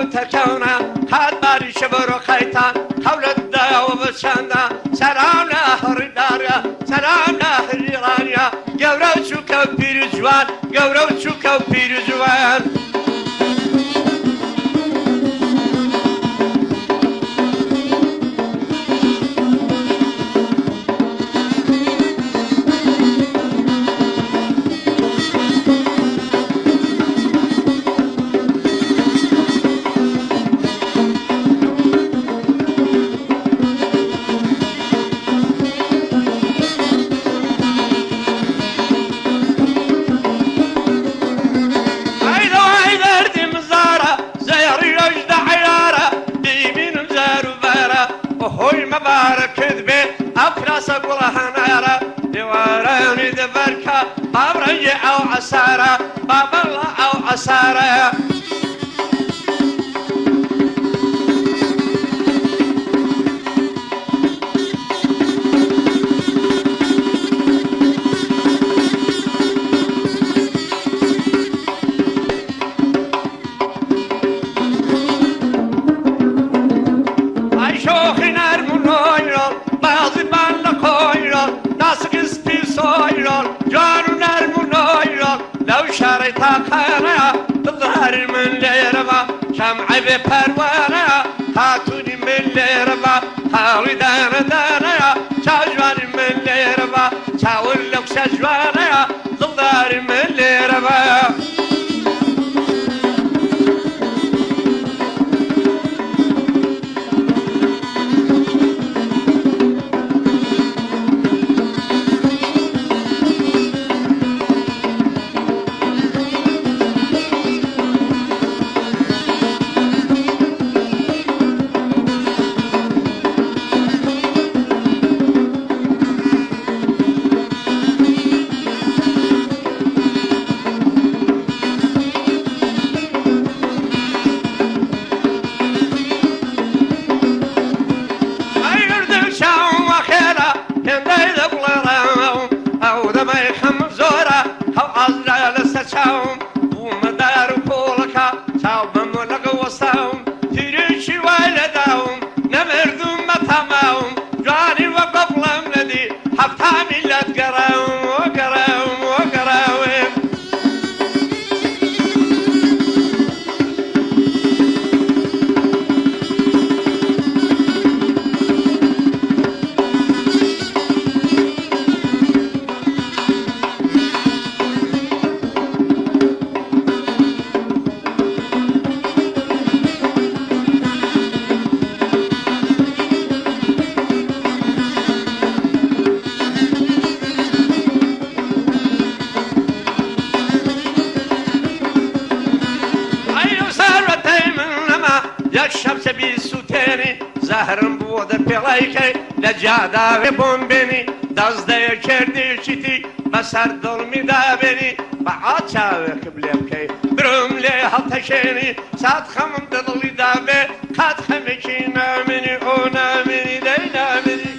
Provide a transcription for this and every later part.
تكونا هاد باري شبر خيطان حول الدايا وبشاندا سلام لأهر داريا سلام لأهر إيرانيا قورو شوكو بيرجوان قورو شوكو بيرجوان هوي مبارك كذبه أفراس أقولها نارا دواراني دبركا باب رجع أو عسارة باب الله أو عسارة لو شريتها خيرها تظهر من ليربا شمعي بپروانه هاتوني من ليربا هاوي دانا دانا شاجواني من ليربا شاول لك شاجوانه تظهر من ليربا الشمس بيسوتيني زهر بود بلايكي لجادا بومبني دزده كردي شتي بسر ظلمي دابني بعد شاوك بلبكي بروم لي هتشيني سات خمم دضلي دابي قد خمكي نامني او نامني دي نامني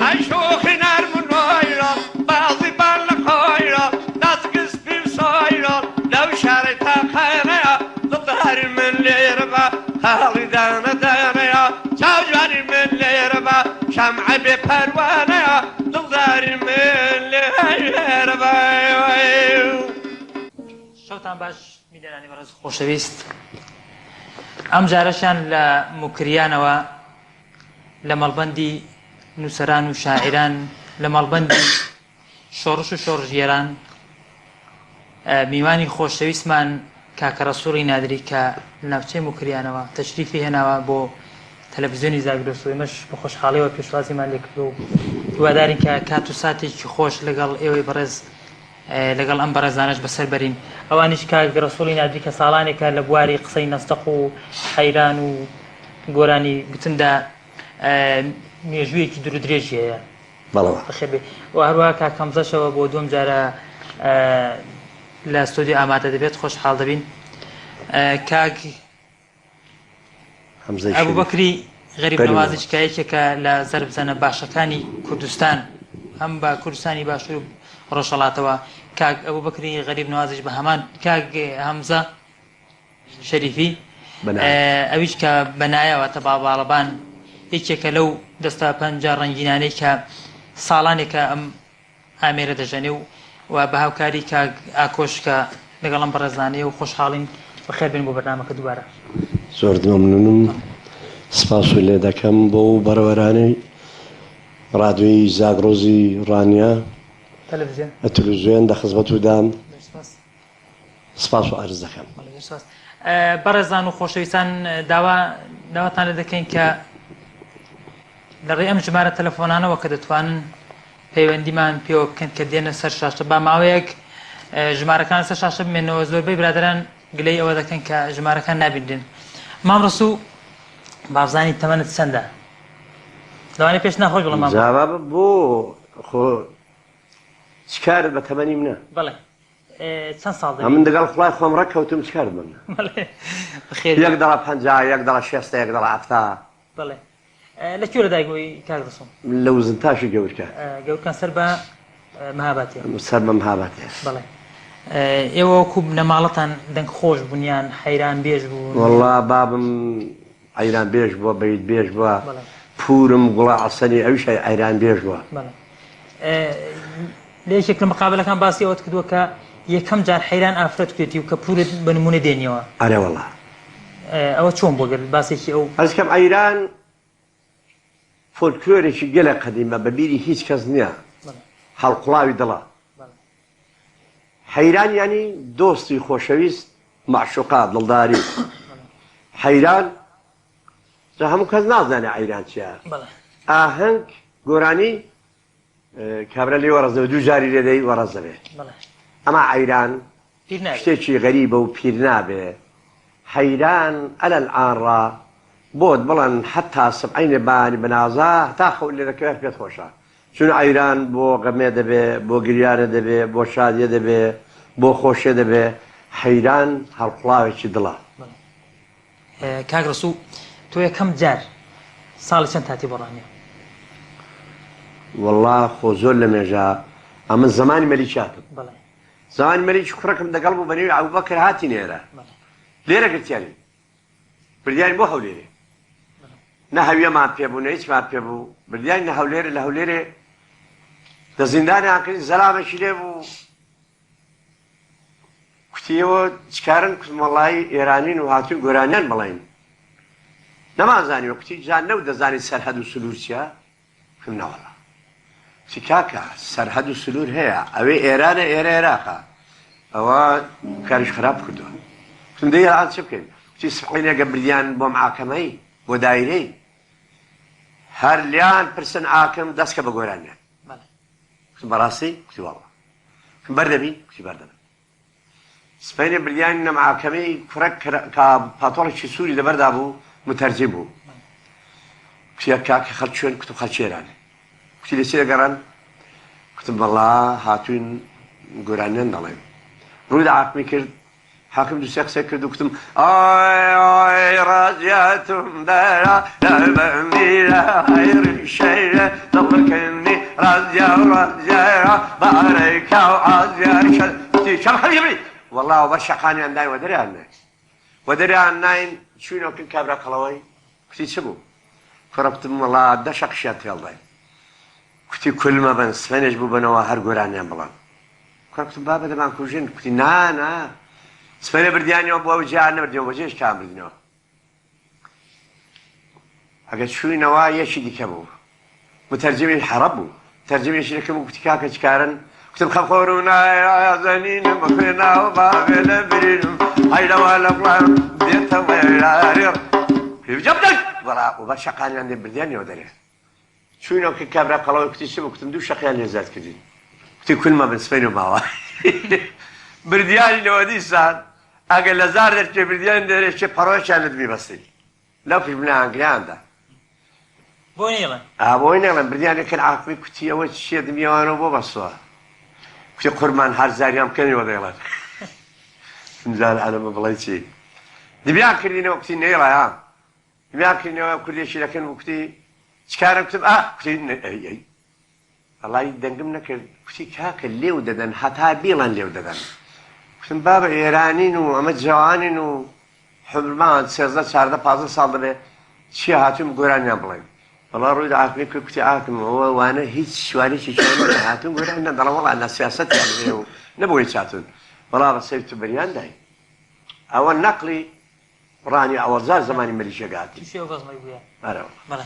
عيشوخي نار من ويرا بعضي بالخيرا نسقس في صايرا لو شريتها خيرا تظهر من ليربا هالي دانا دانا شاوجاني من ليربا شمعي بپروانه تظهر من ليربا شوتان باش میدانانی بەڕێز خۆشەویست ئەم جارەشان لە موکریانەوە لە مەڵبەندی نووسەران و شاعران لە مەڵبەندی شۆڕش و شۆڕژێران میوانی خۆشەویستمان کاکە ڕەسووڵی نادری کە ناوچەی موکریانەوە تەشریفی هێناوە بۆ تەلەڤیزیۆنی زاگرۆس و ئێمەش بە خۆشحاڵیەوە پێشوازیمان لێ کردو و هیوادارین کە کات و ساتێکی خۆش لەگەڵ ئێوەی بەڕێز لەگەڵ ئەم بەڕێزانەش بەسەر بەرین ئەوانیش کاکە ڕەسووڵی نادری کە ساڵانێکە لە بواری قسەی نەستەق و حەیران و گۆرانی گوتندا مێژوویەکی دوور درێژی هەیە بەخێبێ و هەروەها کاک هەمزەشەوە بۆ دووەم جارە لە ستۆدیۆ ئامادە دەبێت خۆشحاڵ دەبین کاک ئەبوبەکری غەریب نەوازی کایەکێکە لە زەربزەنە باشەکانی کوردستان هەم بە کوردستانی باشوور و ڕۆژهەڵاتەوە کاک ئەبوو بەکری غەریب نوازش بە هەمان کاک هەمزە شەریفی ئەویش کە بەنایەوەتە باڵەبان یەکێکە لەو دەستە پەنجە ڕەنگینانەی کە ساڵانێکە ئەم ئامێرە دەژەنێ و بە هاوکاری کاک ئاکۆش کە لەگەڵم بەڕێزانەیە و خۆشحاڵین بەخێر بێن بۆ بەرنامەکە دووبارە. زۆر مەمنونم، سپاس لێ دەکەم بۆ بەڕێوەرانەی ڕادیۆی زاگرۆزی ڕانیا تەلەڤیزیۆن دەخزمەت و دام سپاس و عەرز دەکەم. بەڕێزان و خۆشەویستان داواتان لێ دەکەین کە لەڕێی ئەم ژمارە تەلەفۆنانەوە کە دەتوانن پەیوەندیمان پێوە بکەن کە دێنە سەر شاشە با ماوەیەک ژمارەکان سەر شاشە بمێنەوە زۆربەی برادران گلەی ئەوە دەکەن کە ژمارەکان نابیندن. مام ڕسوو بابزانی تەمەنت چەندە؟ لەوانەیە پێش ناخۆش بڵێ مام جواب بۆ خۆ چکارت بە تەمەنی منە؟ بەڵێ چەند ساڵ دەبێت؟ من دەگەڵ خوڵای خۆم ڕەکەوتم چکارت بە منە؟ بەخێر یەک دەڵە 50 یەک دەڵە 60 یەک دەڵە 70. بەڵێ لەکوێ لە دایکبووی کاک ڕسووم؟ لە وزنتاشی گەورکە. گەورکان سەر بە مەهاباتیە. سەر بە مەهاباتیە. بەڵێ ئێوە وەکو لە ماڵەتان دەنگ خۆش بوونیان حەیران بێژ بوون؟ وەڵڵا بابم ئەیران بێژ بووە، بەیت بێژ بووە، پورم گوڵا عەسەنی ئەویش ئەیران بێژ بووە. لە یەکێک لە مقابلەکان باسی ئەوەت کردووە کە یەکەم جار حەیران ئافرەت کوێتی و کە پورت بە نمونە دێنیەوە. ئەرێ وەڵڵا ئەوە چۆن بۆ گرت باسێکی ئەو ئەسکەم ئەیران فۆلکلۆرێکی گەلە قەدیمە بەبیری هیچ کەس نییە، هەڵقوڵاوی دڵە. حەیران ینی دۆستی خۆشەویست معشوقات دڵداری. حەیران هەموو کەس نازانێ ئەیران چیە. ئاهەنگ گۆرانی کابرا لێ وەڕەزەوە دوو جاری لێدەی وەڕەزەوێ. ئەما ئەیران شتێکی غەریبە و پیر نابێ. حەیران ئەلە العانڕا بۆت بڵێن حتا سبعینێ بانی بەنازا تا خەوت لێ دەکەوێت پێت خۆشە. چون ئەیران بۆ غەمێ دەبێ، بۆ گریانە دەبێ، بۆ شادیە دەبێ، بۆ خۆشیە دەبێ. حەیران هەڵقوڵاوێکی دڵە. کاک ڕسوو تۆ یەکەم جار ساڵی چەند تاتی بەڕانیە؟ وەڵڵا خۆ زۆر لە مێژە ئەمە زمانی مەلیکاتم. زمانی مەلیکی کوڕەکەم دەگەڵ بوو بەنێوی ئەبوبەکر هاتی نێرە. لێرە گرتیانی بردیانی بۆ هەولێرێ. نە هەویەمان پێبوو نە هیچمان پێبوو. بردیانی لە هەولێرە، لە هەولێرێ دە زیندانیان کردی زەلامێکی لێ بوو. کوتیەوە چکارن وەڵڵی ئێرانین و هاتوون گۆرانیان بڵین. نەمانزانیوە کوتی جان نەو دەزانی سەرهەد و سلوور چییە؟ کم نەوەڵا. کوتی کاکە سەرهەد و سلوور هەیە، ئەوێ ئێرانە ئێرە عێراقە. ئەوە کاریش خراپ کردووە. کوتم دەی ئەڵان چی بکەین؟ کوتی سبعینێکە بردیان بۆ محاکەمەی بۆ دایرەی هەر لیان پرسن ئاکەم دەستکە بە گۆرانیان. کوتم بەڕاستی؟ کوتی وەڵڵا. کوتم بەردەبین؟ کوتی بەردەبین. سبەینێ بردیانی لە محاکەمەی کوڕێک کە پاتۆڵێکی سووری لەبەردا بوو متەرجم بوو. کوتی کاکە خەڵک چۆن؟ کوتم خەڵکی ئێرانە. کوتی لەچی دەگەڕن؟ کوتم وەڵڵا هاتوون گۆرانیان دەڵێن. ڕووی لە حاکمی کرد، حاکم دووسێ قسەی کرد و کوتم ئای ڕازیاتم دەرا لەبەندیرە هەیڕی شەیرە دڵکردنی ڕازیا و ڕازیارە بارەیکا و ئازیارکە کوتی چەند خەڵکی بری؟ وەڵڵا وەبەر شەقانیان داین وەدەریان ناین. وەدەریان ناین چوینەوە کرد کابرا قەڵەوەی. کوتی چ بوو؟ کوڕە کوتم وەڵڵا 10 شەقیشیان تێڵداین. کوتی کولمە بن سبەینێش بوو بنەوە هەر گۆرانیان بڵان. کوڕە کوتم با بەدەمان کوژن. کوتی نا سبەینێ بردیانەوە بۆ ئەو جیان نەبردیەوە بۆ جێش کام بردنەوە. ئەگە چوینەوە یەکی دیکە بوو متەرجمی حەڕەب بوو. تەرجمێکی دەکەم و کوتی کاکە چکارن؟ کوتم خەمخۆرونایە زەنینم بخوێناوە باوێ لە برینم هەیرەوە لە بڵام بێتەوە ێرارێ پێجە بدەن. وەڵا وەبەر شەقانیان دێ بردیانەوە دەرێ. چوینەوە کرد کابرا قەڵەوەی کوتی چ بوو؟ کوتم دوو شەقیان لێزات کردین. کوتی کولمە بن سبەینێ ماوە. بردیانی لەوە دیسان ئەگەر لە زار دەرچێ بردیان دەرێ چێ پەڕۆیەکیان لە دمی بەستی لەو فیلمە ئەنگلیاندا. بۆ نێڵێن؟ بۆی نێڵێن بردیانی کرد عاقبەی کوتی ئەوە چییە دمیەوانەوە بۆ بەسووە. کوتی قورمان هەر زاریان بکەنەوە دەیڵێن. زار ئەلەمە بڵێ چی؟ دبیان کردینەوە کوتی نێڵە ها. دبیان کردینەوە کوردێکی دەکەن و کوتی چکارم؟ کوتم کوتی والله دەنگم نەکرد کوتی کاکە لێو دەدەن هەتا بیڵان لێو دەدەن کوتم بابە ئێرانین و ئەمە جوانین و حبرمان 13 ساڵ دەبێ چی هاتووم گۆرانیان بڵێن والله ڕووی ئاکمی کرد کوتی ئاکم ئەوە وانە هیچ شوارێکی هاتوون گۆران نەدەڵە وەڵا لە سیاسەتیان هەیە و نەبووی چاتون وەڵا ڕسەی تو بەریان دای ئەوە نەقلی ڕانی ئەوەزار زمانی مەلیشەگاتی بەڵێ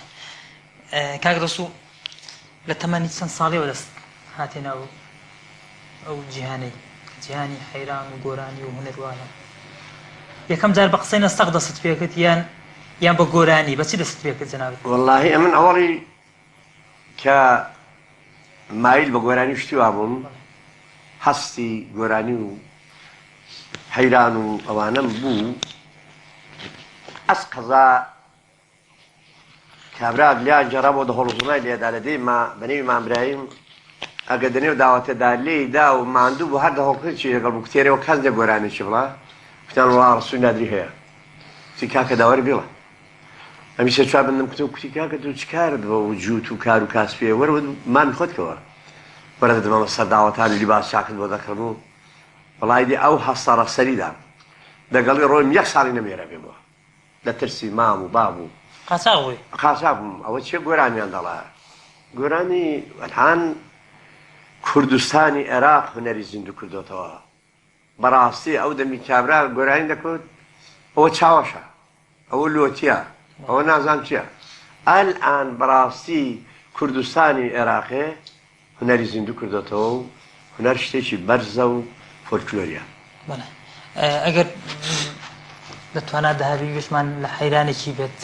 کاک ڕسوو لە تەمەنی چەند ساڵیەوە دەست هاتێنە ئەو جیهانی حەیران و گۆرانی و هونەروانە یەکەم جار بە قسەی نەستەق دەست پێکرد یان بە گۆرانی بەچی دەست پێکرد جەنابەت والله ئەمن ئەوەڵی کە مایل بە گۆرانی شتیوا بووم هەستی گۆرانی و حەیران و ئەوانەم بوو ئەس قەزا کابرا لیان جەڕا بۆ دەهۆڵزوونای لێدا لە دەیما بەنێوی مامبرایم ئەگە دەنێو داوەتەدا لێیدا و ماندوو بۆ هەر دەهۆڵکردی لەگەڵ بوو کتێرەوە کەس دێ گۆرانێکی بڵا کوتیان وڵا ڕسووی نادری هەیە کوتی کاکە داوەری بیڵە ئەمیشە چوار بندم کوتم کوتی کاکە دوو چ کارت بە و جووت و کار و کاسپێ وەرە مامی خۆتکەوە وەرە دەدەمەمە سەرداوەتان و لیباس چاکت بۆ دەکڕم و وەڵای دێ ئەو هەستە ڕەسەریدا دەگەڵی ڕۆیم یەک ساڵی نەمێرە بێ بووە لە ترسی مام و باب و قاسا بووم ئەوە چێ گۆرانیان دەڵا گۆرانی ئەلحان کوردستانی عێراق هونەری زیندوو کردوتەوە بەڕاستی ئەو دەمی کابرا گۆرانی دەکوت ئەوە چاوەشە ئەوە لۆتیە ئەوە نازان چییە ئەلئان بەڕاستی کوردستانی عێراقێ هونەری زیندوو کردوتەوە و هونەر شتێکی بەرزە و فۆلکلۆریە ئەگەر دەتوانە داهاوی وشمان لە حەیرانێکی بێت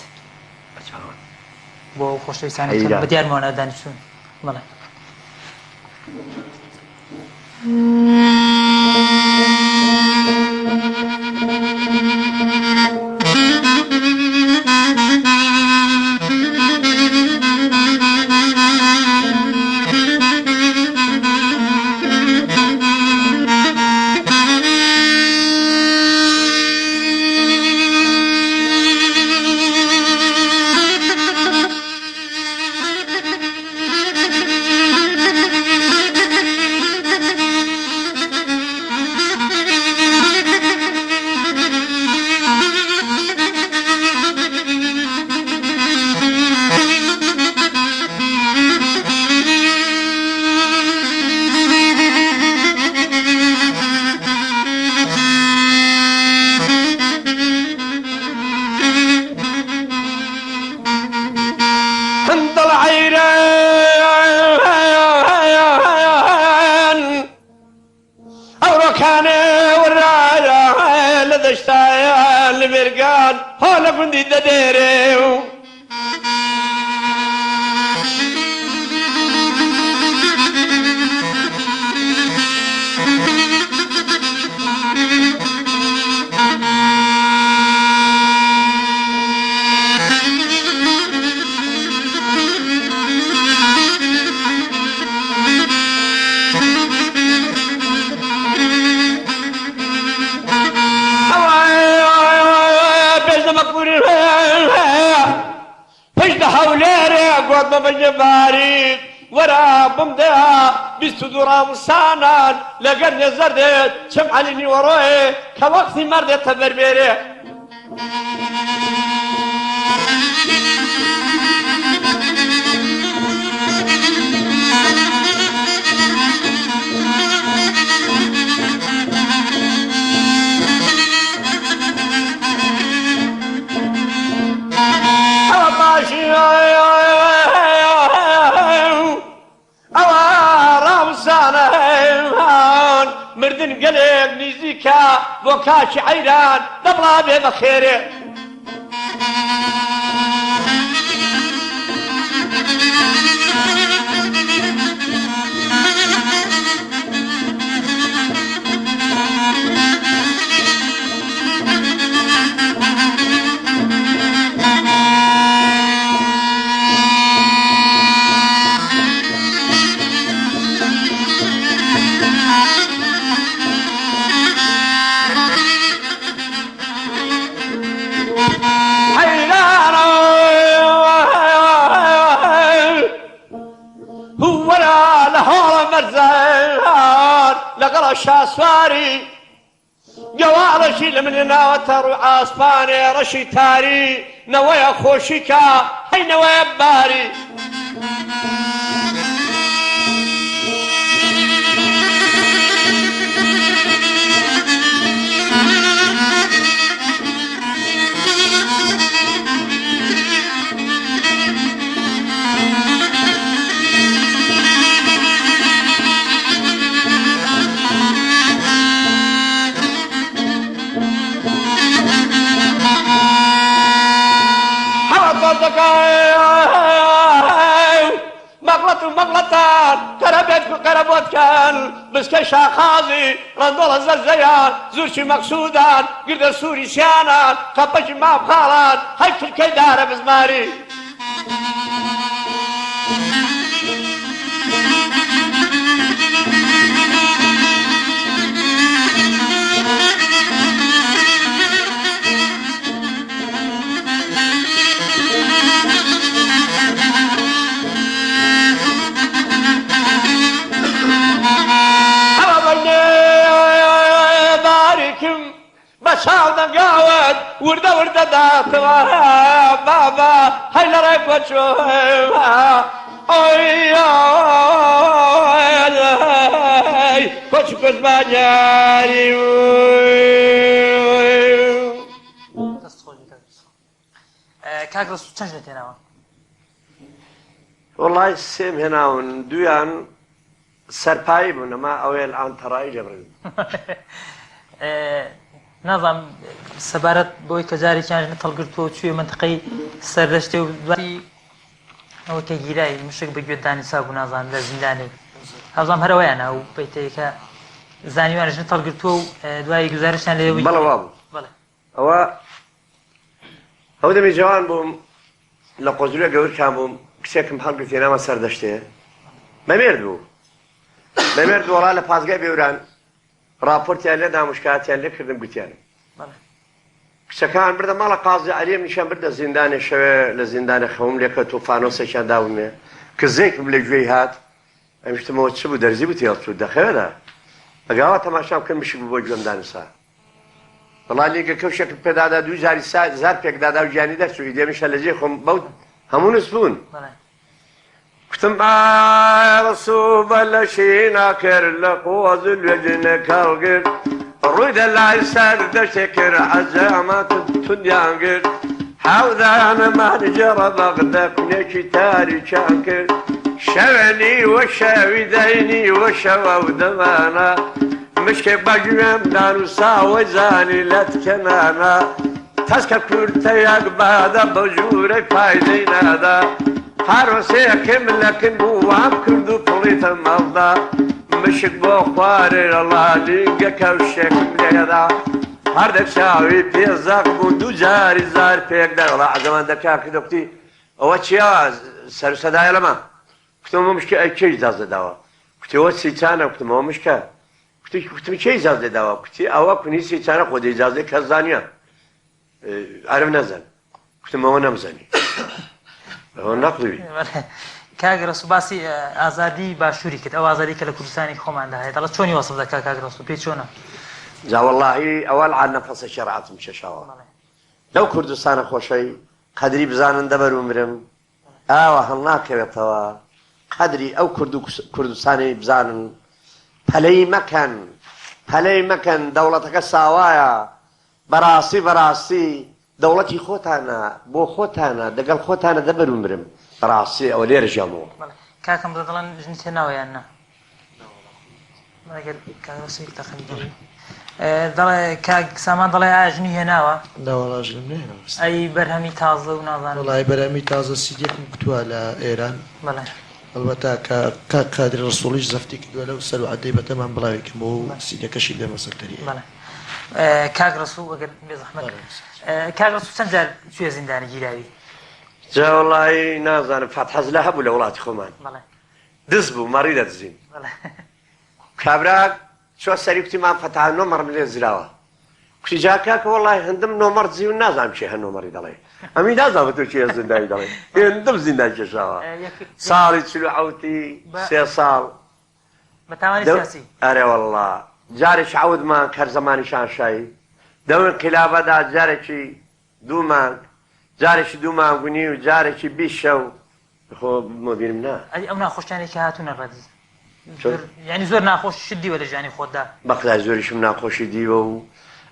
بۆ خۆشەویستانی بە دیارمانە دانیشتون بەڵێ رامسانان لقرن زردت شمعلني وروي كوقتي مردت بربيري مردن قلب نزيكا بوكاش عيران دبلا بيه بخيري بحول مرزان لقرا الشاسواري جوارشي لمننا وتر عاصفاني رشي تاري نوايا خوشيكا هي نوايا باري مغلطان كربت كربوت كان بسكي شاخازي رندول الزيان زورشي مقصودان قرد سوري سيانان قبش ما بخالان هاي كل كيدارة بزماري بشاونا قاود وردة داتوا بابا هاي لرايك وشوها اوي اوي كوش كوش بانياري كاغرس تنجلت هنا والله السيم هنا وندويان سرپایی بوون ئەمە ئەوەیە ئانتەڕایی لێبڕین نازانم سەبارەت بۆی کە جارێکیان هەڵگرتووە چوویە منتقەی سەردەشتێ و دوای ئەوە کە گیرای مشک بە گوێدانی سابوو نازانم لە زیندانێ هەوزام هەرەوەیانە و پەیتەیەکە زانیوانیشن هەڵگرتووە و دوای گزارشیان لێوی بەڵێ وابوو بەڵێ ئەو دەمی جوان بووم لە قۆزلوێ گەورکان بووم کچێکم هەڵگرت هێنامە سەردەشتێ مەمێرد بوو مەمێرد وەڵا لە پازگای بێوران راپۆرتیان لێدا مشکاتیان لێ کردم گوتیان کچەکان بردە ماڵە قازی عەلیم نیشان بردە زیندانێ شەوێ لە زیندانە خەوم لێکە تۆ فانۆسێکیان داومێ کزێکم لە گوێی هات ئەمیشتمەوە چ بوو دەرزی بوو تێڵچوو دەخەوێدا ئەگاوا تەماشام کرد مشک بوو بۆ گوێم دانووسا وەڵا لێگە کەوشێکم پێدادا دوو جاری زار پێکدادا و گیانی دەرچووی دێمیشە لەجێ خۆم بەو هەموو نووس بوون كتم رسوب لشي ناكر لقوز الوجن كالقر رويد الله سرد شكر عزامات تنديانقر حوذا انا ما نجرى بغدك نيكي تاري شانكر شوني وشاوي ديني وشوا ودمانا مشكي بجوام دانو ساوي زاني لتكنانا تسكب كورتياك بعد بجوري فايدينا دا هەروسەیەکم لەکن بوو وام کرد و پڵیتە مەڵدا مشک بۆ خوارێ ڕەڵادی گەکە و شێکم لێدا هەردەک چاوی پێزەق بوون دوو جاری زار پێکدا وەڵا عەزەمان دەکا کردوکتی ئەوە چیا سەر سەدایە لەمە کوتمەوە مشکە ئەی کێ ئیجازە داوە کوتیەوە سیچانە کوتمەوە مشکە کوتم کێ ئیجازە داوە کوتی ئەوە کونی سیچانە خۆ دەیجازەی کەس زانیە عەرب نەزان کوتمەوە نەمزانی کاگرەس و باسی ئازادی باشووری کرد ئەو ئازادی کە لە کوردستانی خۆماندا هەیە دەڵێ چۆنی وەسف دەکا کاگرەس و پێی چۆنە جا وەڵڵاهی ئەوە عاد نەفەسە شەرعەتم کێشاوە لەو کوردستانە خۆشەی قەدری بزانن دەبەر و مرم ئاوە هەڵ ناکەوێتەوە قەدری ئەو کوردستانی بزانن پەلەی مەکەن دەوڵەتەکە ساوایە بەڕاستی دەوڵەتی خۆتانە بۆ خۆتانە دەگەڵ خۆتانە دەبەر و مرم ڕاستی ئەوە لێرە ژامەوە کاکەم دەڵێن ژنی تێناوەیان نا دەڵێ کاک سامان دەڵێ ئاژنی هێناوە ئەی بەرهەمی تازە و نازانم وڵای بەرهەمی تازە سیدێکم کتووە لە ئێران بەڵێ ئەلبەتە کە کادری ڕسوڵیش زەفتی کردووە لەو سەر و عەدەی بەتەمان بڵاوێکم بۆ سیدەکەشی لێ مەسەلتەریە بەڵێ کاگرەس و ئەگەر بێزەحمەت کاگرەس و چەند جار چوویە زیندانی گیراوی جا وەڵی نازانم فەتحەز لە هەبوو لە وڵاتی خۆمان دز بوو مەڕی دەدزین کابرا چۆ سەری کوتیمان فەتحە نۆمەڕم لێ زراوە کوتی جا کاکە وەڵی هەندم نۆمەڕ دزی و نازانم چێ هەر نۆمەڕی دەڵێ ئەمی نازانم تۆ چێ زیندانی دەڵێ هێندم زیندان کێشاوە ساڵی 47 3 ساڵ بەتاوانی سیاسی ئەرێ وەڵڵا جارێک عەودمان کەر زەمانی شانشایی دەور انقلابەدا جارێکی دوو مانگ جارێکی دوو مانگونی و جارێکی 20 شەو خۆ مۆبیرم نا ئەو ناخۆشیانێکی هاتوونە ڕەدیز یعنی زۆر ناخۆش شدیوە لە ژیانی خۆتدا بەخلای زۆریشم ناخۆشی دیوە و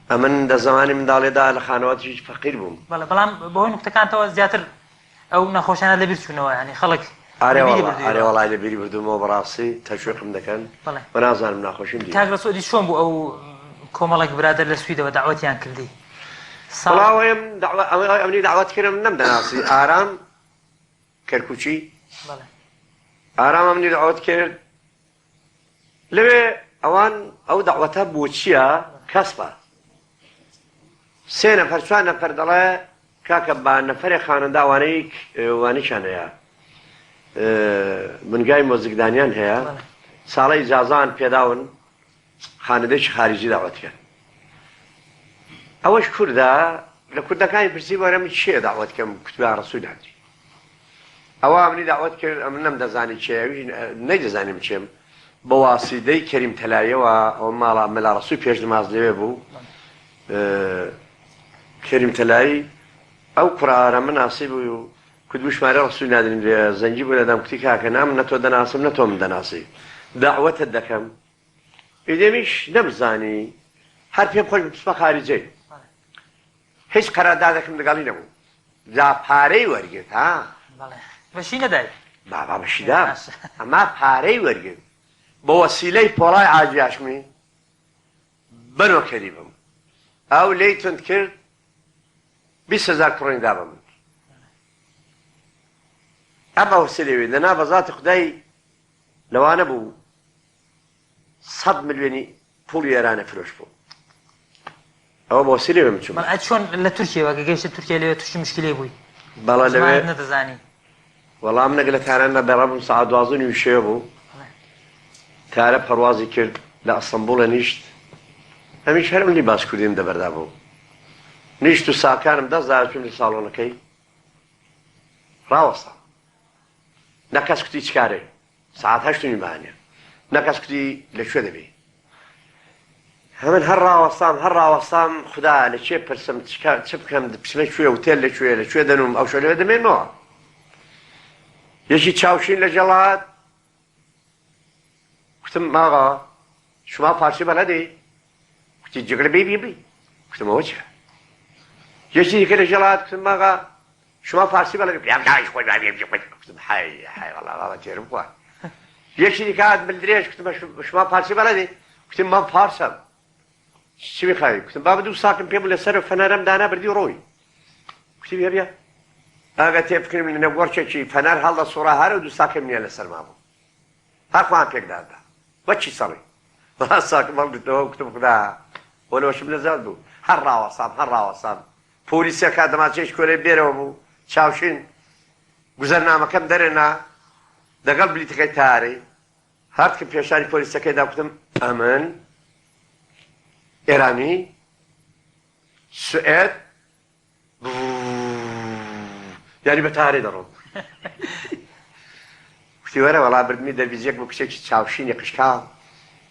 ئەمن دە زمانی منداڵێدا لە خانەوەتی فەقیر بووم بەڵێ بەڵام بەهۆی نوقتەکانتەوە زیاتر ئەو نەخۆشانە لەبیر چوونەوە ینی خەڵک ئارێ وەڵای لەبیری بردومەوە بەڕاستی تەشویقم دەکەن بە نازانم ناخۆشیم دی کاک ڕەسوودی چۆن بوو ئەو کۆمەڵێک برادر لە سویدەوە داوەتیان کردی بەڵاوەیم ئەمنی داوات کردم نەمدەناسی ئارام کەرکوچی ئارام ئەمنی داوات کرد لەوێ ئەوان ئەو داوەتە بۆ چییە کەسبە 3 نەفەر 4 نەفەر دەڵێ کاکە بە نەفەرێک خانەنداوانەی وانیشان هەیە بنگای مۆزیکدانیان هەیە ساڵی جازان پێداون خانەدەیکی خارجی داوەتکە ئەوەش کووردا لە کوردەکانی پرسی وەرەمی چیە داوەتکەم کوتوبا ڕەسوول هاتی ئەوە منی داوەت کرد ئەم نەم دەزانی چێوی نەیدەزانیم چێم بە واسیدەی کەریم تەلایەوە ئەو ماڵە مەلا ڕەسوول پێش نماز لەوێ بوو کەریم تەلایی ئەو کوڕارە من ناسی بووی و کوتبوو ژمارە ڕەسوول نادرین لێ زەنگی بوو لەدەم کوتی کاکە نام نە تۆ دەناسم نە تۆ من دەناسی داوەتت دەکەم ئیدەمیش نەمزانی هەر پێم خۆش بچمە خارجەی هیچ قەراردادێکم لەگەڵی نەبوو جا پارەی وەرگرت ها بەشی نەدای بابا بەشیدا ئەما پارەی وەرگرت بە وەسیلەی پۆڵای ئاجیاشمی بەنۆ کەریبم ئەو لێی تند کرد 20,000 کوڕین دا بە من ئەمە وەسیلەوێ لەنا بەزاتی خودای لەوانە بوو 100 ملیۆنی پوڵی ئێرانە فرۆش بوو ئەوە بە وەسیلەوێ من چووم چۆن لە تورکیەوە کە گەیشتە تورکیا لەوێ تووشی مشکلەی بووی بەڵا لەوێ نەدەزانی وەڵام نەگە لە تارانە بەڕابم سەعات 12 شێوە بوو تارە پەروازی کرد لە ئەستەمبوڵە نیشت هەمیش هەرم لی باشکوردیم دەبەردا بوو نیشت و ساکانم دەست چوم لە ساڵۆنەکەی ڕاوەستا نەکەس کوتی چکارێ ساعت 8 بانیە نەکەس کوتی لەکوێ دەبێ هەمن هەر ڕاوەستام خدا لەکوێ پرسم چ بکەم بچمە کوێ وتێل لەکوێ دەنوم ئەو شۆ لەوێ دەمێنمەوە یەکی چاوشین لە جەڵات کوتم ماغا شما فارسی بەلەدەی کوتی جگرە بێ کوتمەوە چە یەکی دیکە لە جەڵات کوتم ماغا شما فارسی بەلەدەی کوتم حای وەڵا تێرم خوا یەکی دیکە هات بلدرێژ کوتم شما فارسی بەلەدەی کوتم من فارسم چی میخوای کوتم بابە دوو ساکم پێ بوو لەسەر فەنەرەم دانا بردی ڕۆی کوتی بێ ئاگە تێبکردم لە نەگۆڕچێکی فەنەر هەڵدە سوڕا هەرە و دوو ساکم نییە لەسەرما بوو هەرخوان پێکدادا بەچی سەڵی بەڵا ساکم هەڵگرتەوە کوتم خدا بۆلەوەشم لەزاد بوو هەر ڕاوەسام پۆلیسەکە دەماچێش کۆرەی بێرەوە بوو چاوشین گوزەرنامەکەم دەرێنا دەگەڵ بلیتەکەی تارەی هەرکە پێشانی پۆلیسەکەیدا کوتم ئەمن ئێرانی سوئێد یاری بە تارێ دەڕۆم کوتی وەرە وەڵا بردمی دەربیزیەک بۆ کچێکی چاوشینی قشکاڵ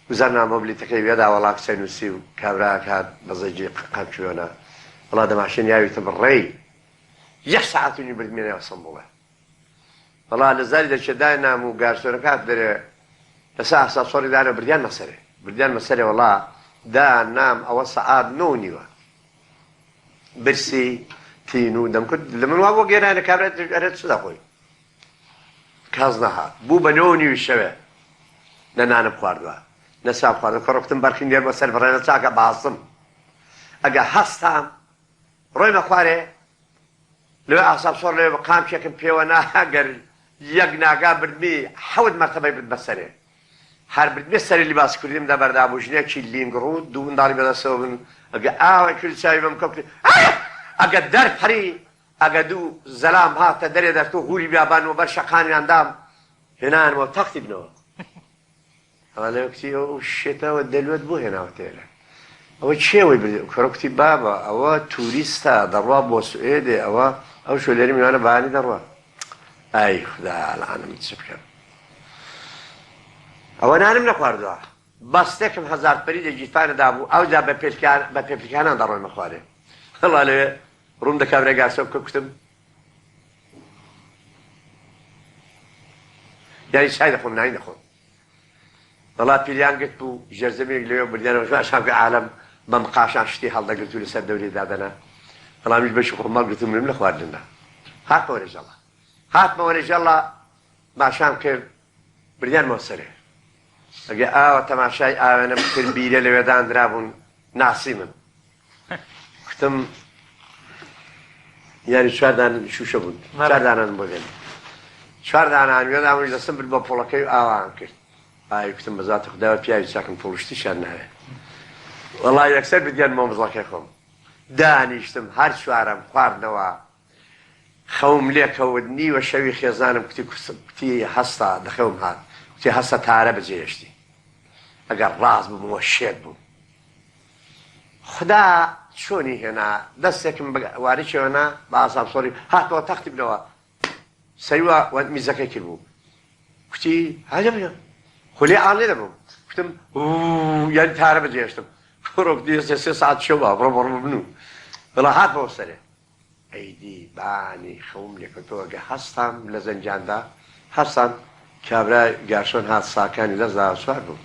گوزەرنامە بلیتەکەی وێدا وەڵا کچە نووسی و کابرا کات بەزەجی قەمچوێنە وەڵا دەماشین یاویتە بڕێی 1 ساعت بردمێنەوە سەمبوڵە وەڵا لە زاری دەچێدای نام و گارسۆرەکات دەرێ لەسا ئاساسۆری دانە بردیان مەسەرێ وەڵا دا نام ئەوە سەعات 9 برسی تین و دەمکرد لە من وا بۆ گێرانە کابرێت ئەرێت چدا خۆی کاز نەهات بوو بە 9 شەوێ نە نانم خواردووە نە سام خواردووە کەڕۆکتم بەرخین دێر بەسەر بڕێنە چاکە باسم ئەگە هەستام ڕۆیمە خوارێ لەوێ ئاسابسۆر لەوێ بە قامچێکم پێوە ناگەر یەک ناگا بردمی 7 مەرتەبەی برد بەسەرێ هەر بردمێ سەری لیباس کوردیم دەبەردا بوو ژنێکی لینگڕوو دوو منداڵی بەدەستەوە بن ئەگە ئاوە کرد چاوی بەم کەوت ئەگە دەرپەری ئەگە دوو زەلام هاتە دەرێ دەرتۆ هوری بیابان و بەر شەقانیاندام هێنانەوە تەختی بنەوە ئەوە لەوە کتی ئەو شێتەوە دەلوێت بۆ هێناوە تێرە ئەوە چێوەی بردێ کۆرەکتی بابە ئەوە توریستە دەڕوا بۆ سوئێدێ ئەوە ئەو شۆلێری میوانە بەهانی دەڕوا ئای خدا لەعانم چ بکەم ئەوە نانم نەخواردووە بەستێکم هەزار پەری لە گیرفانەدا بوو ئەوجا بە پێپلیکانان دەڕۆیمە خوارێ هەڵا لەوێ ڕوون دەکا برێگاسە بکە کوتم یانی چای دەخۆم نانی دەخۆم وەڵا پیلیان گرت بوو ژێرزەمێک لەوێ بردیانەوە شانکە عالەم بەم قاشان شتی هەڵدەگرت و لەسەر دەورێ دادەنا وەڵامیش بەشی خۆمەڵ گرتم لەم لە خواردندا هاتمەوە لەژەڵا هاتمەوە لەژەڵا ماشام کرد بردیانمەوە سەرێ ئەگە ئاوە تەماشای ئاوێنم کرد بیرە لەوێدانرا بوون ناسی من وتم یانی چواردان شوشە بوون چواردانان بۆ بێن چواردانان وێدامەوەی دەستم برد بە پۆڵەکەی و ئاوان کرد ئاوی کوتم بەزاتە خودداوە پیاوی چاکم پۆڵشتیشان ناوێ وەڵای یەکسەر بدیان مۆمزڵەکەی خۆم دانیشتم هەر چوارەم خواردنەوە خەوم لێکەوت نیوە شەوی خێزانم کوتی هەستا دەخەوم هات کوتی هەستا تارە بەجێهێشتی ئەگەر ڕاست ببوومەوە شێت بوو خدا چۆنی هێنا دەستێکم واریچەوەنا بە ئاسانسۆری هاتەوە تەختی بنەوە سەیوە میزەکەی کرد بوو کوتی هاجەبە خولێ ئان لێ دەبووم کوتم یانی تارە بەجێهێشتم فڕۆک دیێ سێ ساعت شەوە بڕۆ بنوو بەڵا هاتەوە سەرێ ئەیدی بانی خەوم لێکەوتەوەگە هەستام لە زەنجاندا هەستان کابرا گارسۆن هات ساکانی لەزدا سوار بوو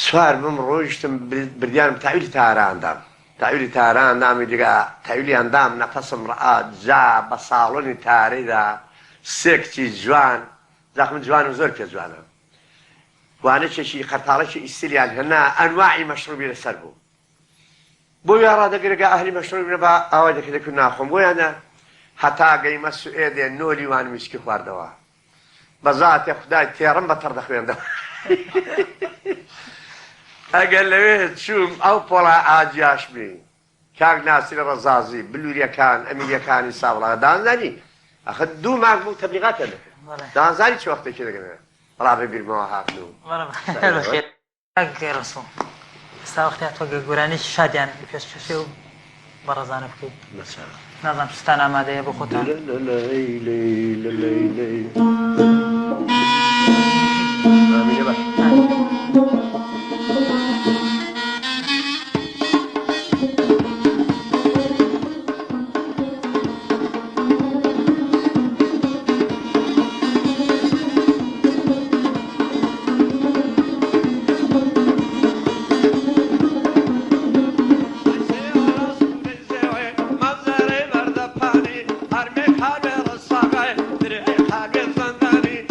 سوار بم ڕۆیشتم بردیانم تاویلی تاراندام تاویلی تاراندامی دیگە تاویلیاندام نەفەسم ڕات جا بە ساڵۆنی تارەیدا سێکچی جوان زەخم جوانم زۆر پێ جوانە وانەکێکی قەرتاڵێکی ئیسیلیان هەنا ئەنواعی مەشروبی لەسەر بوو بۆ ڕادەگرێگە ئەهلی مەشروبی بە ئاوای دەکرد ناخۆم بۆیانە هەتا گەیمە سوئێدێ نۆلی وان میسکی خواردەوە بەزاتێ خودای تێڕم بەتەڕ دەخوێندەوە ئەگەر لەوێ چووم ئەو پۆڵا ئاجیاش بی کاک ناسیر ڕەزازی بلووریەکان ئەمیریەکانی ساوڵا دانزانی ئەخە دوو مانگ بوو تەبلیغاتە دەکرد دانزانی چ وەختێکی دەگەنێ بەڵا ببیرمەوە هاتن و ڕسوو ئێستا وەختی تۆ گەگورانی شادیان پێشکەشێ و بەڕێزانە بکەیت نازانم شتان ئامادەیە بۆ خۆتان مزاري برد پانی هر می خالي رصاقي دري خالي زنداني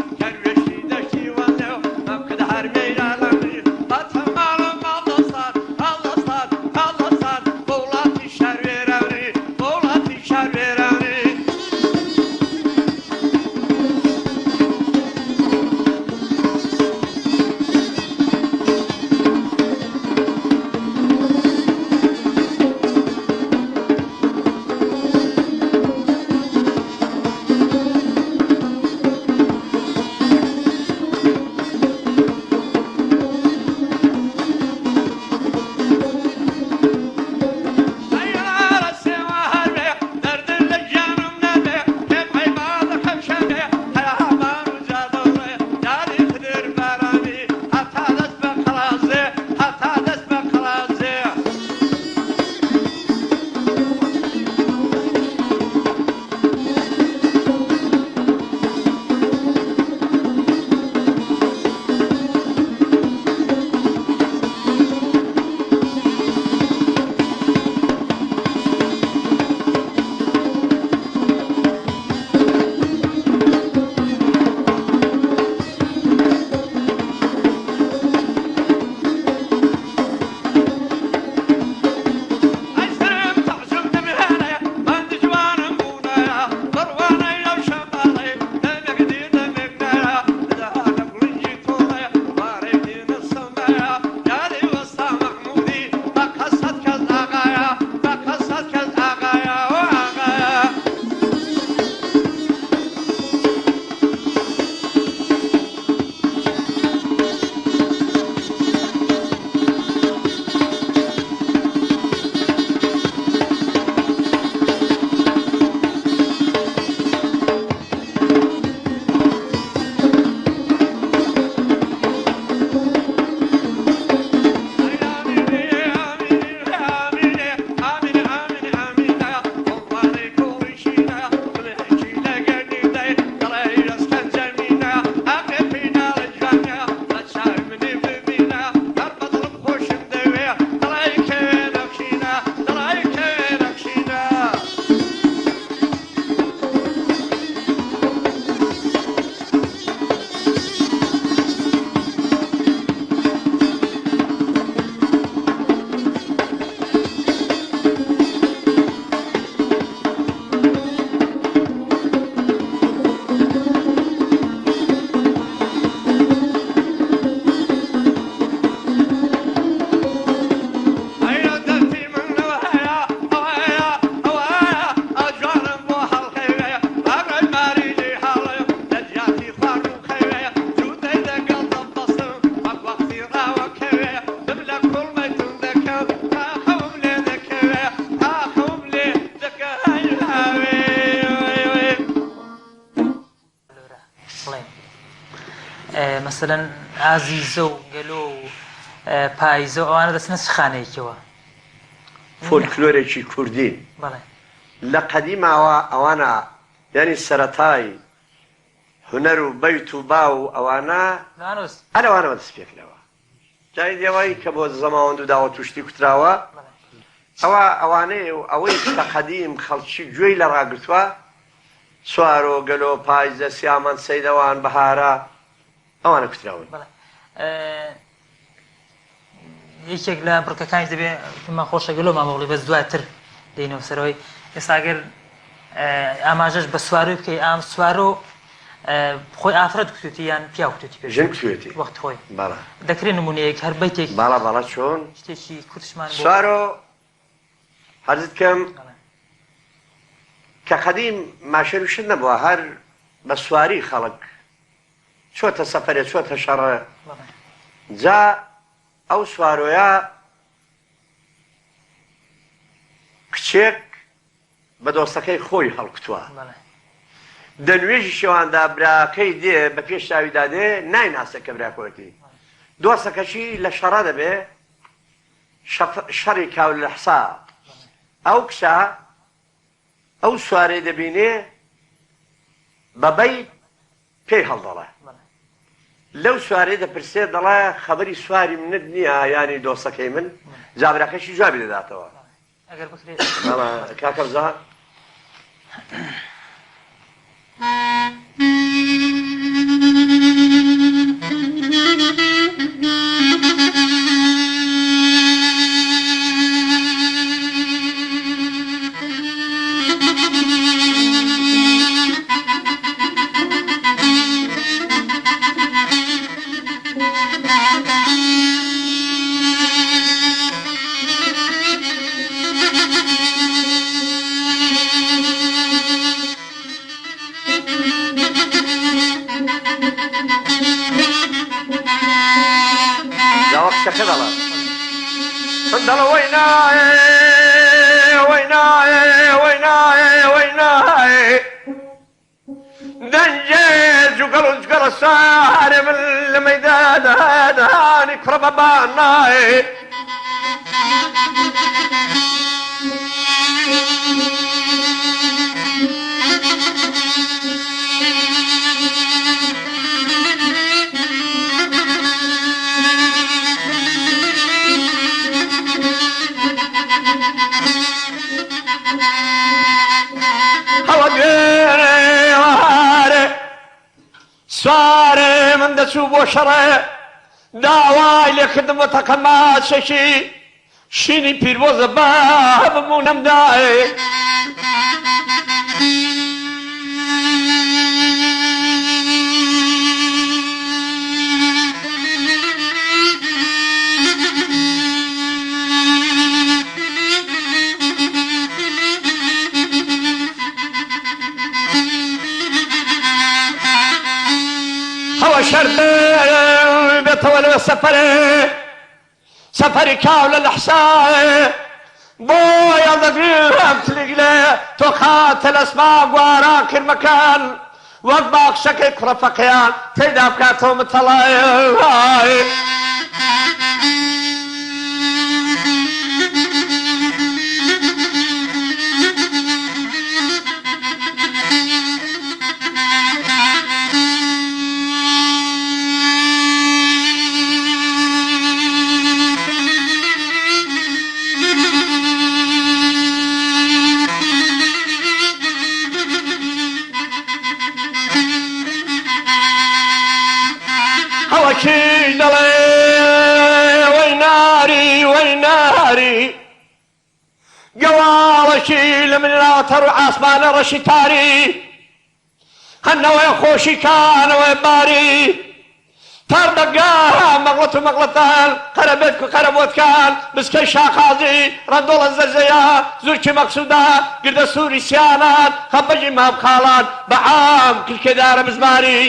مثلەن ئازیزە و گەلۆ و پایزە و ئەوانە دەچنە شخانەیەکەوە فۆلکلۆرێکی کوردی بەڵێ لە قەدیماوە ئەوانە یعنی سەرەتای هونەر و بەیت و با و ئەوانە نانوس هەرەوانەوە دەست پێکرەوە جای دێوایی کە بۆ زەماوەند و داوە توشتی کوتراوە ئەوانەیە و ئەوەی لە قەدیم خەڵکی گوێی لە ڕاگرتووە سوارۆ گەلۆ پایزە سیامان سەیدەوان بەهارە ئەوانە کوتراون یەکێک لە بڕکەکانی دەبێت من خۆشە گەلۆ مامەوڵی بەس دواتر دێنەوە سەرەوەی ئێستاگەر ئاماژەش بە سواروی بکەی ئام سوارۆ خۆی ئافرەت کوتوتی یان پیا کوتوتی پێ ژن کوێتی وەخت خۆی باڵا دەکرێت نمونەیەک هەر بەیتێک باڵا باڵا چۆن شتێکی کوردشمان بۆ سوارۆ هەرزت کەم کە قەدیم ماشێر و شت نەبووە هەر بە سواری خەڵک چۆتە سەفەرێ چۆتە شەڕە جا ئەو سوارۆیە کچێک بە دۆستەکەی خۆی هەڵکتووە دەنوێژی شێواندا براکەی دێ بە پێش چاویدا دێ نایناسە کە براکۆتی دۆستەکەشی لە شەڕە دەبێ شەڕی کاو لە حسا ئەو کچە ئەو سوارێ دەبینێ بەبەی پێی هەڵدەڵێ لەو سوارێ دەپرسێ دەڵێ خەبەری سواری منت نییە ینی دۆستەکەی من جابراکەشی جوابی دەداتەوە ئەگەر بکرێت کاکەمزا شەکە دەڵێ دەڵە وەینایێ وەینایێ وەینایێ وەینایێ دەنجێ جوگەڵ و جگەڵە سارێ من لە مەیدانانی کوڕە بەبان نایێ سوارێ من دەچوو بۆ شەڕێ داوای لێکردمەوە ماچێکی شینی پیرۆزە با ببوو نەمدایێ شەردێ بێتەوە لەوێ سەفەرێ سەفەری کاو لە لەحسایێ بۆ یاڵدەگرم تلیگلێ تۆ خاتە لەسما گوارا کرمەکان وەک باخشەکەی کوڕەفەقەیان تێیدا بکاتەوە متەڵایێ وەکی دەڵێ وەی ناری وەی ناری گەواڵەکی لە منراوەتە ڕوو ئاسمانە ڕەشی تاری هەنەوەی خۆشیکانەوەی باری تار دەگا مەغڵەت و مەغڵەتان قەرەبێت و قەرەبۆتکان بسکەی شاخازی ڕەندۆڵە زەرزەیە زورکی مەقسوودا گردە سووری سیانان خەبەجی مابخاڵان بەعام کلکێدارە بزماری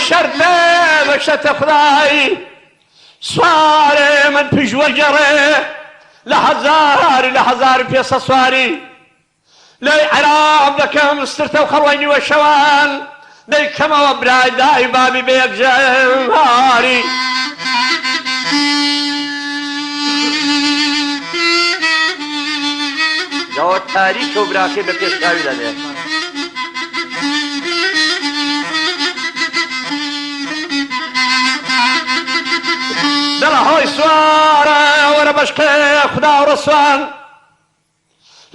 شرط بشت خدای سواره من پیش وجره لهزار پیسه سواری لی عرام دکم استرت و خلوینی و شوال لی کم و برای دای بابی بیگ جمهاری جواد تاریخ و براکی به پیش داوی داده دلهوی سواره ورا بشکه خدا و رسول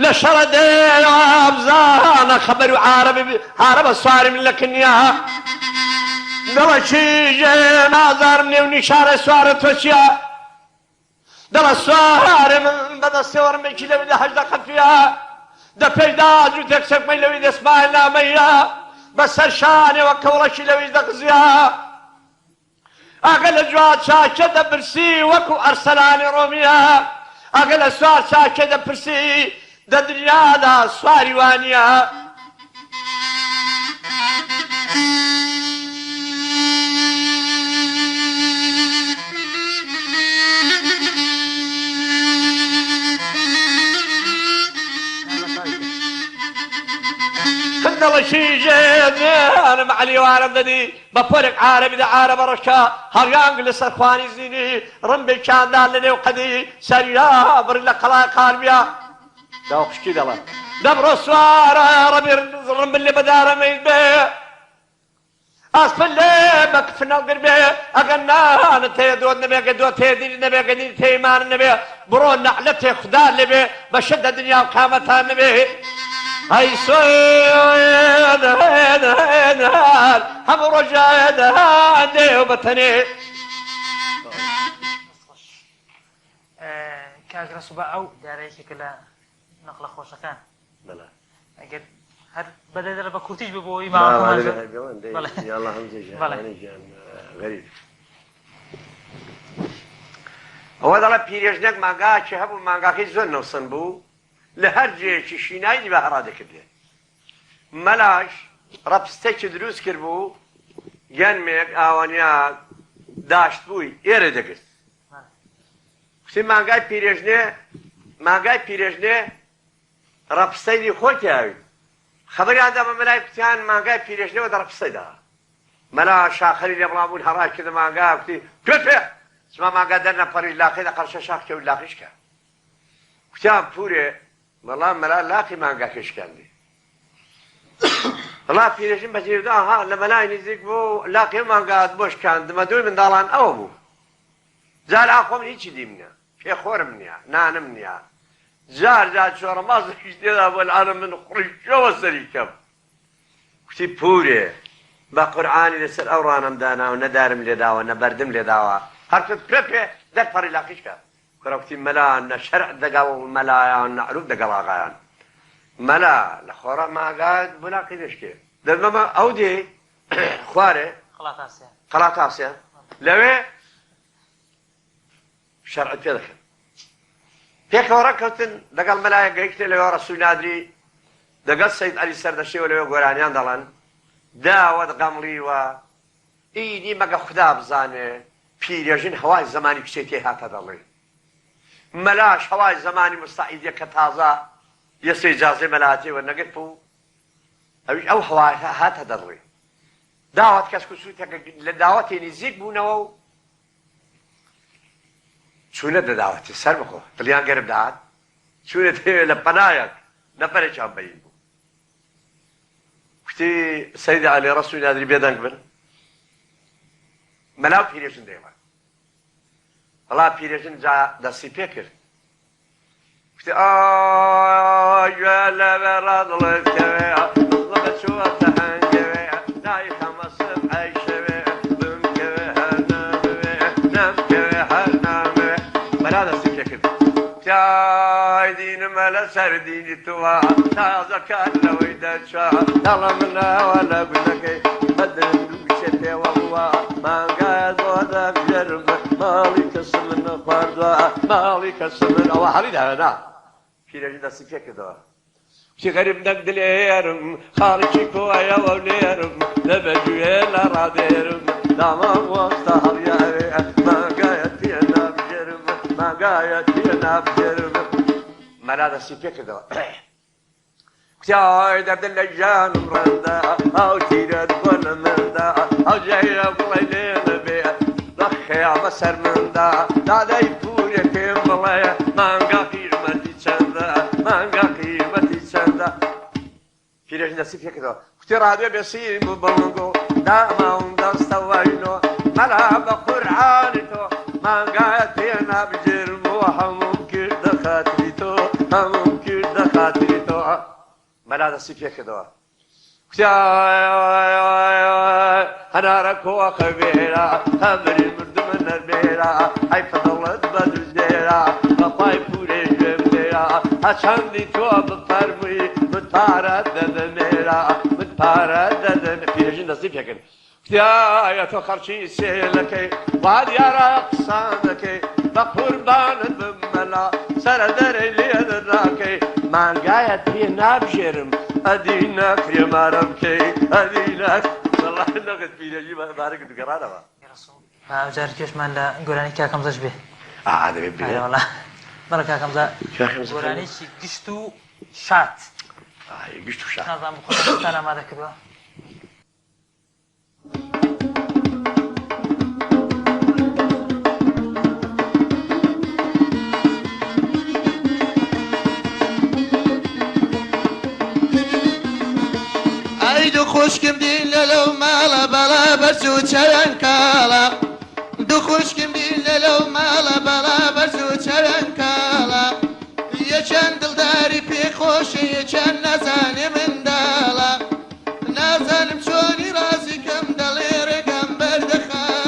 لشرده وابزان خبر عرب سواري من لكنيا دل شي ناظر مني ونشار سوار توشيا دل سوار من بدا السور من كي لو حج دخل فيها ده بيدا جو تكسك من لو اسمع لا ميا بس الشان وكورش لو يدغزيا اقل جواد شاشه برسي وكو ارسلاني روميا اقل سوار شاشه برسي ده دنیا دا سواری وانیا خدل شي انا معلي وارد دي بفرق عربي ده عرب رشا هريان قل سرخواني زيني رمبي كان دالني وقدي سريا برلا قلبيا داوخش كده الله دبر سوارة ربي رم اللي بدار ما يبيع أصل اللي بكفنا القربية أغنى أنا تيدود نبي قدود تيدين نبي قدين تيمان نبي برون نحلته خدا نبي بشد الدنيا وقامتها نبي هاي سويد هيد هم رجاد هادي وبتني كاغرا سبا أو داري شكلا نقل خوشكان بلا اگر هر بدل ربا كورتيج ببوي ما معكم يا الله همزه غريب هو ده پیرژنک مانگا چه هبو مانگا کی زن نوسن بو لهر جه شینای به هراده کده ملاش ربسته دروس کربو گنمک اوانیا داشت بوی ایره دکت کسی مانگای پیرژنه ربسته خوتی هاوی خبری آدم ملای کتیان مانگای پیرژنه و در ربسته ده ملا شاخری لیبرامون هراش کده مانگا کتی پیپه اسمها مانگا در نپاری لاخی ده قرش شاخ که لاخیش که کتیان پوره والله ملا لاخی مانگا کش کندی والله پیرژن بجیر ده ها لملای نزدیک بو لاخی مانگا بوش کند مدوی من دالان او بو زال آخوام هیچی دیمنه پی خورم نیا نانم نیا زار شو رمضان كذا والعالم من خرج وسريكم كتي بوري بقرآن لسر أورانا مدانا وندارم لداوا نبردم لداوا هركت بريبي در فري لاقيشكا كراكتي ملا نشرع دقاو ملا نعروف دقاو ملا لخورا ما قاد بلاقي دشكي در ماما أودي خواري قلات آسيا لوي شرع تدخل پێک ڕەکەوتن لەگەڵ مەلایە گەیشتێ لەوێ ڕەسوول نادری دەگەڵ سەید عەلی سەردەشتیەوە لەوێ گۆرانیان دەڵێن داوەت غەمڵیوە ئیدی مەگە خوددا بزانێ پیرێژن هەوای زەمانی کچێتی هاتە دەڵێ مەلاش هەوای زەمانی مستەعیدیە کە تازە یەسێ ئیجازەی مەلاتیەوە نەگرت و ئەویش ئەو هەوای هاتە دەڵێ داوەت کەس کوسووتێک لە داوەتی نزیک بوونەوە و چونە دەداوەتی سەر بخۆ دڵیان گەرم داهات چونە دەوێت لە پەنایەک نەپەرێکیان بەین بوو کوتی سەید عەلی ڕەسوولی نادری بێدەنگ بن مەلاو پیرێژن دەیڵێ وەڵا پیرێژن جا دەستی پێ کرد کوتی ئاگوێ لەبێ ڕادڵێتکەوێ دڵە چووەتە هەنگەوێ دای خەمەسم عەیشەوێ بمکەوێ هەر نامەوێ نەمکەوێ هەر نامەوێ بەلا دەستی پێ کرد تای دینمە لەسەر دینی تووە تازەکان لەوەی دەچوە دەڵە منەوە لە گونەکەی بەدرن دووچێ پێوە بووە مانگایە زۆر دەبژێرم ماڵی کەسم من خواردووە ماڵی کەسم من ئەوە هەڵی داوێنا پیرێژن دەستی پێ کردەوە في غريب نقد ليرم خارجي كوايا وليرم لبجوية لراديرم داما وسطها يا ما قايت يا بجرم ما قايت يا بجرم مرادة سيفيك دو كتاي درد اللجان مرندا او تيرد كل مندا او جاي بليلين بيه رخي بسر مندا دادا يفور يكيم بلايا مانقا قيمتي چندا مانقا قيمتي چندا فيرج نسيف يكدو كتي راديو بيسيم بلنقو داما وندستا وينو ملعب قرعانتو مانقا يتينا بجرم وحموم كرد خاطريتو حموم كرد خاطريتو ملاذ السيف يكدو أنا ركوا خبيرا خبري مرد من البيرا هاي فضلت بدر زيرا بطاي بوري جمديرا عشان دي تو بفرمي متردد ميرا متردد في رجل السيف يكدو يا تخرشي سيلكي وعد يا رقصانكي بقربان بملا سردر اللي دراكي من قايد في نابجرم أدينك يا مرمكي أدينك والله نقد في نجيب بارك دقرانا ما يا رسول ما جار كيش من لا قراني كاكم زج به هذا بيبي والله برا كاكم زا قراني شي قشتو شات قشتو شات نظام بخصوص أنا ما ذكروا دو خوشکم دیل لو مالا بلا برسو چرن کالا دو خوشکم دیل لو مالا بلا برسو چرن کالا یچن دلداری پی خوشی یچن نزانی من دالا نزانم چونی رازی کم دلی رگم بردخالا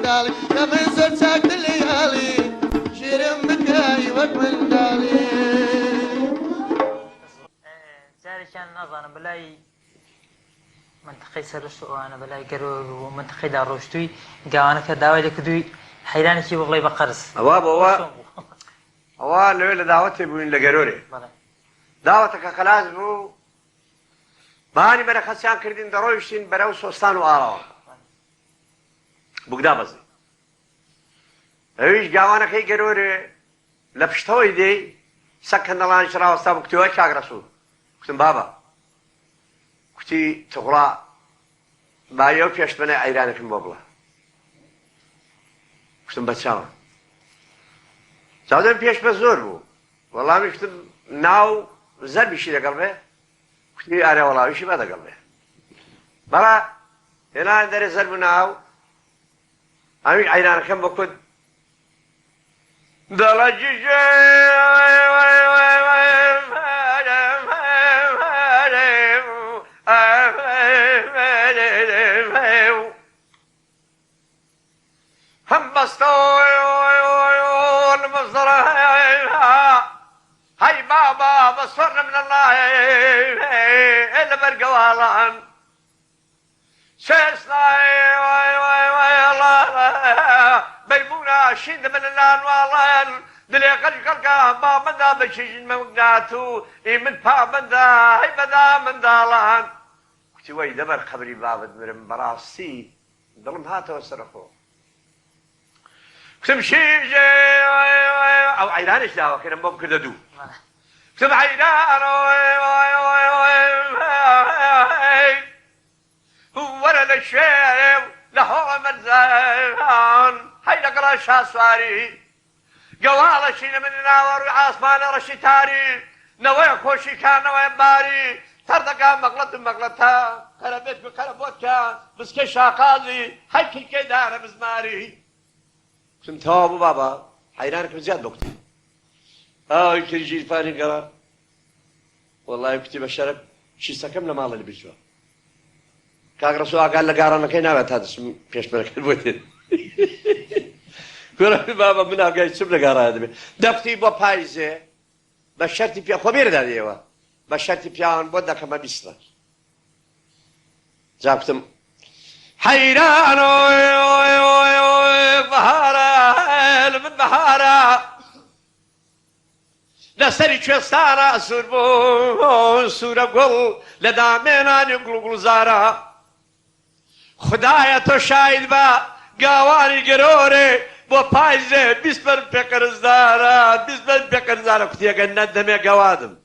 منداڵی لە من زۆر چاکتر لەیاڵی ژێرم بکای وەک منداڵی جارێکیان نازانم بەلای منتقەی سەرشت ئەوانە بەلای گەرۆ و منتقەیدا ڕۆشتووی گاوانەکە داوای لێ کردووی حەیرانێکی بڵێ بە قەرز ئەوە لەوێ لە داوەتێ بووین لە گەرۆرێ داوەتەکە خەلاص بوو بەهانی بەرەخەسیان کردین دەڕۆیشتین بەرەو سۆستان و ئاڵاوە بووکدا بەزی ئەویش گاوانەکەی گەرۆرێ لە پشتەوەی دێی سەگ هەندەڵانیش ڕاوەستا بوو کتێوەی کاک ڕەسوول کوتم بابە کوتی تغڵا بایە و پێشبەنە ئەیرانەکەم بۆ بڵە کوتم بە چاوە چاودەم پێش بە زۆر بوو وەڵامی کوتم ناو زەربیشی لەگەڵ بێ کوتی ئارێ وەڵاویشی بە دەگەڵ بێ بەڵا هێنان دەرێ زەرب و ناو ئەوی ئەیرانەکەم بۆ کورد دەڵە جیژێ هم بستون مصدر هاي بابا بصرنا من الله إلا برقوالان سيسنا الله بيمونا شيد من اللان والان دلي قلقا ما مدى بشيجن مقناتو من با مندا هاي بدا من دالان كنت وي دبر خبري بابد مرم براسي ظلم هاتو سرخو كتم شيجي او عيرانش داوا كنا ممكن ددو كتم عيران ولا للشيب لهو من زان هاي نقرا شاسواري قوالا شينا من ناور عاصمان رشي تاري نوي خوشي كان نوي باري تردقا مغلطة كربت بكربوتكا بسكي شاقازي هاي كي كيدانا بزماري كنت تابو بابا حيرانك بزياد بوقتي يمكن يجي فاني قرار والله يكتب الشرب شي سكمنا مال اللي بيجوا كاك رسول قال لك قارنا كي نابت هذا اسم فيش بالك البوتين قال بابا منا قاعد يسب لك قارا هذا دفتي بو بايزه بشرتي بيا خبير ده ديوا بشرتي بيان بودا كما بيسلا جابتم حيران بهارة من بهارة لسري شستارا سوربو سورة قل لدامنا نقل قل زارا خدايا تو شاهد با قاواني قروري بو پایزه بیسپر پکرزدارا بیسپر پکرزدارا کتیا گند دمه قوادم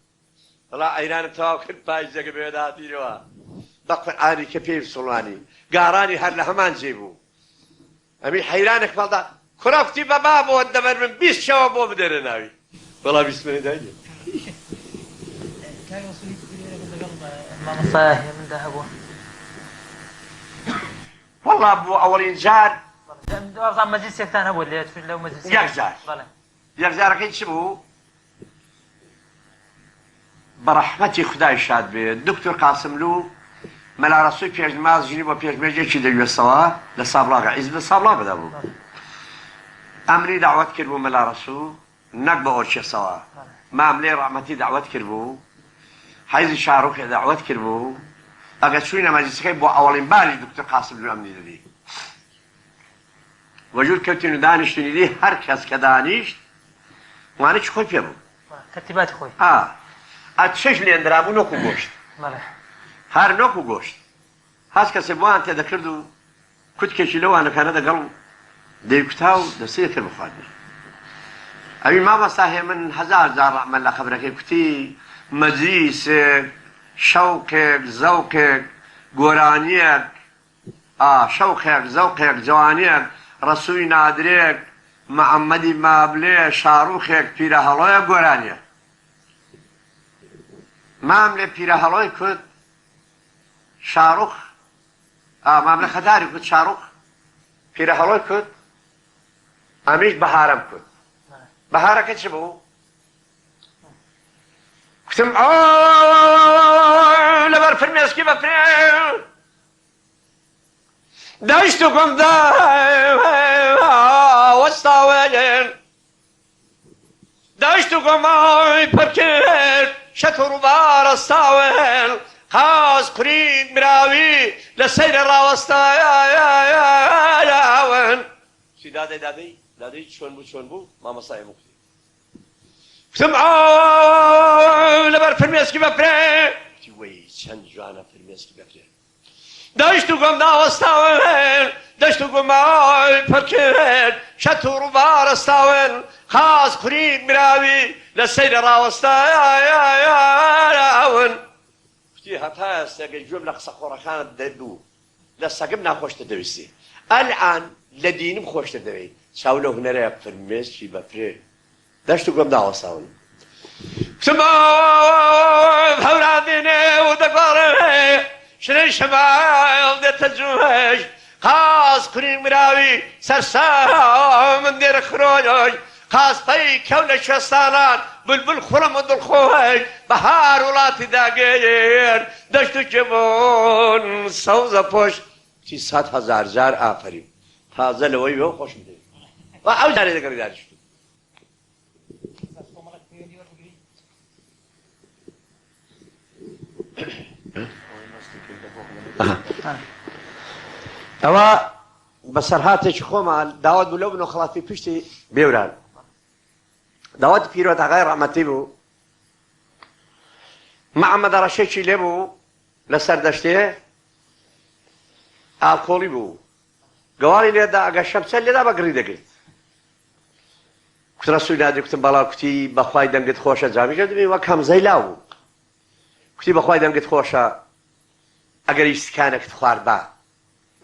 والله ایران تو کرد پایزه که بیاداتی روا بقر آنی کپیف سلوانی قاراني هر لهمان جيبو امي حيرانك فالدا كرافتي بابا بو الدبر من بيس شوا بو بدرناوي والله بسم الله دايما كان وصلي ما مصايا من ذهبوا والله ابو اولين جار والله مجلس يكتان هو اللي يدفن له مجلس يكجار يكجار كي تشبهو برحمتي خداي شاد بي الدكتور قاسم له ملا رسول پیش نماز جنی با پیش میجه چی دیگه سوا لسابلاغ عزب سابلاغ بده بود امری دعوت کرد بود ملا رسول نک با اورچه سوا معامله رحمتی دعوت کرد بود حیز شاروخ دعوت کرد بود اگر شوی نمازی که با اولین باری دکتر قاسم رو امنی دادی وجود کتینو دانشتونی دی هر کس که دانشت وانه چی خوی پی بود ترتیبات خوی اتشش لیندرابو نکو گوشت هر نوکو گوشت هست کسی بوان تیده کردو کت کشی لوانه کنه ده قلب دیکتاو ده سیتر بخواردی اوی ماما صاحب من هزار رحمن الله خبرکی کتی مجلیسک شوقک ذوقک گورانیک شوقک ذوقک جوانیک رسوی نادریک محمدی مابله شاروخک پیره هلوی گورانیک مامله پیره هلوی کت شاروخ مامله خداری کت شاروخ پیره هلوی کت امیش بهارم کت بهاره که چه بو؟ کتم لبر فرمیز کی بفریم داشتو کن دەشت و گۆمای پڕکرد شەتر و بارەستاون خاز قورید مراوی لە سەیرە ڕاوەستاون دادەی چۆن بوو مامەسای مکتی وتم لەبەر فرمێسکی بەپرێ وتی وەی چەند جوانە فرمێسکی بەپرێ دەشت و گۆم داوەستاون دەشت و گۆمای پڕکرد شەتر و بارەستاون خاز قورید مراوی لە سەیرە ڕاوەستاون وتی هەتا ئێستاگەی گوێم لە قسە خۆڕەکانت دەبوو لە سەگم ناخۆشتە دەویستی ئەلعان لە دینم خۆشتە دەوێت چاو لە هونەرەیە فرمێسکی بەپرێ دەشت و گۆم داوەستاون وتم هەوران دێنێ و دەگۆڕێ شنەی شەمایڵ دێتە جوهێژ قاز قورید مراوی سەرسام من دێرە خرۆی قاسپەی کەو لە کوێستانان بولبول خوڕم و دڵخۆی بەهار وڵاتی داگەر دەشت و کێبوون سەوزە پۆش تی 100,000 جار ئافەرین تازە لەوەی وێ خۆشم دێت و ئەو جارێ دەگەڕی داریشت ئەوە بەسەرهاتێکی خۆمان داوات بوو لەو بنۆخەڵاتی پشتی بێوران داوات پیرۆت ئاغای ڕەحمەتی بوو محەممەد ڕەشێکی لێ بوو لەسەر دەشتێ ئالکۆڵی بوو گەواری لێدا ئەگە شەمچە لێدا بەگڕی دەگرت کوترە سووی نادی کوتم بەڵا کوتی بەخوای دەنگت خۆشە جامیژە دەبێ وەک هەمزەی لاو بوو کوتی بەخوای دەنگت خۆشە ئەگەر ئیسکانێکت خوارد بە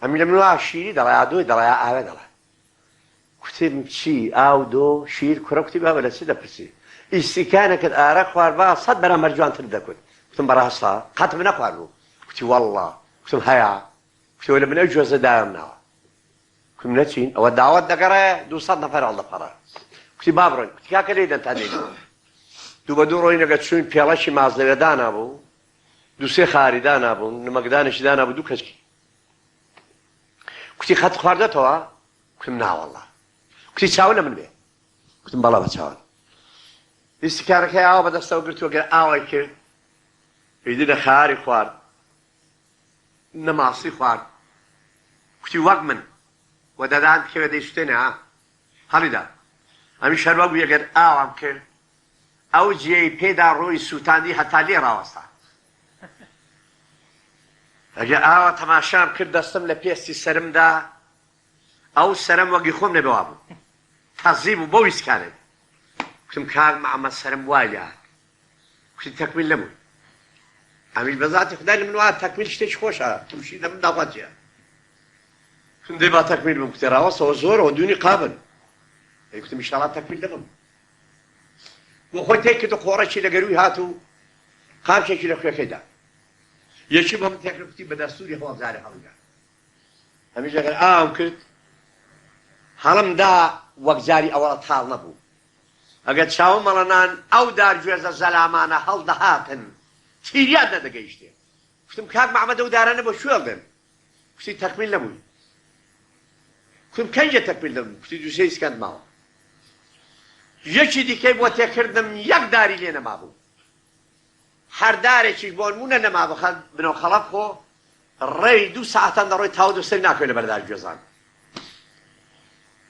ئەمی لە منوە شیری دەڵێ ئادۆی دەڵێ ئاوێ دەڵێ کوتم چی ئاو دۆ شیر کوڕە کوتی بابە لە چی دەپرسی ئیسیکانێکت ئارە خوارد بە 100 بەرامبەر جوانتر دەکوت کوتم بەڕاستە قەتم نەخوارد بوو کوتی وەڵڵا کوتم هەیە کوتەوە لە من ئەو جۆزە دایم ناوە کوتم نەچین ئەوە داوەت دەگەڕێ 200 نەفەر هەڵدەپەڕێ کوتی با بڕۆین کوتی کاکە لێدەن تا دێنەوە دوو بە دوو ڕۆین ئەگە چوین پێڵەشی مازلەوێ دانابوو دووسێ خاری دانابوون نمەکدانێکی دانابوو دوو کەچکی کوتی خەت خواردەتەوە کوتم ناوەڵڵا کوتی چاو لە من بێ کوتم بەڵا بە چاوان ئیسیکارەکەی ئاوە بەدەستەوە گرتووە گەر ئاوای کرد ئیدی لە خاری خوارد نەماسی خوارد کوتی وەک من وە دەدان بکەوێ دەیسوتێنێ ها هەڵیدا ئەمی شەروا بوو ئەگەر ئاوام کرد ئەو جێی پێدا ڕۆی سووتاندی هەتا لێ ڕاوەستا ئەگە ئاوە تەماشام کرد دەستم لە پێستی سەرمدا ئەو سەرم وەگی خۆم نەبێوا بوو تەزی بوو بۆ ویسکانێت کوتم کاک محەممەد سەرم وای لێ هات کوتی تەکمیل نەبووی ئەمیش بەزاتی خدای لە من وایە تەکمیل شتێکی خۆشە تووشی لە من داواتیە کوتم دەی با تەکمیل بم کوتی ڕاوەستەوە زۆرەوە دوونی قابن ئەی کوتم ئینشاڵڵا تەکمیل دەبم بۆ خۆی تێک کرد و خۆڕێکی لە گەروی هات و قامچێکی لە خوێکەیدا یەکی بۆ من تێکرد کوتی بە دەستوری هەواڵداری هەڵدا ئەمیش ئەگەر ئاوم کرد هەڵمدا وەک جاری ئەوەڵە تاڵ نەبوو ئەگەر چاوم مەڵەنان ئەو دارگوێزە زەلامانە هەڵدەهاتن تیریان نەدەگەیشتێ کوتم کاک محەممەد ئەو دارانە بۆ شوێڵ دێن کوتی تەکمیل نەبووی کوتم کەنجە تەکمیل دەبم کوتی دووسێ ئیسکەند ماوە یەکی دیکەی بۆ تێکردم یەک داری لێ نەمابوو هەر دارێکی بۆ نمونە نەمابوو بنەوە خەڵەف خۆ ڕێی 2 ساعتان دەڕۆی تاو دەستەری ناکەوێت لە بەردار گوێزان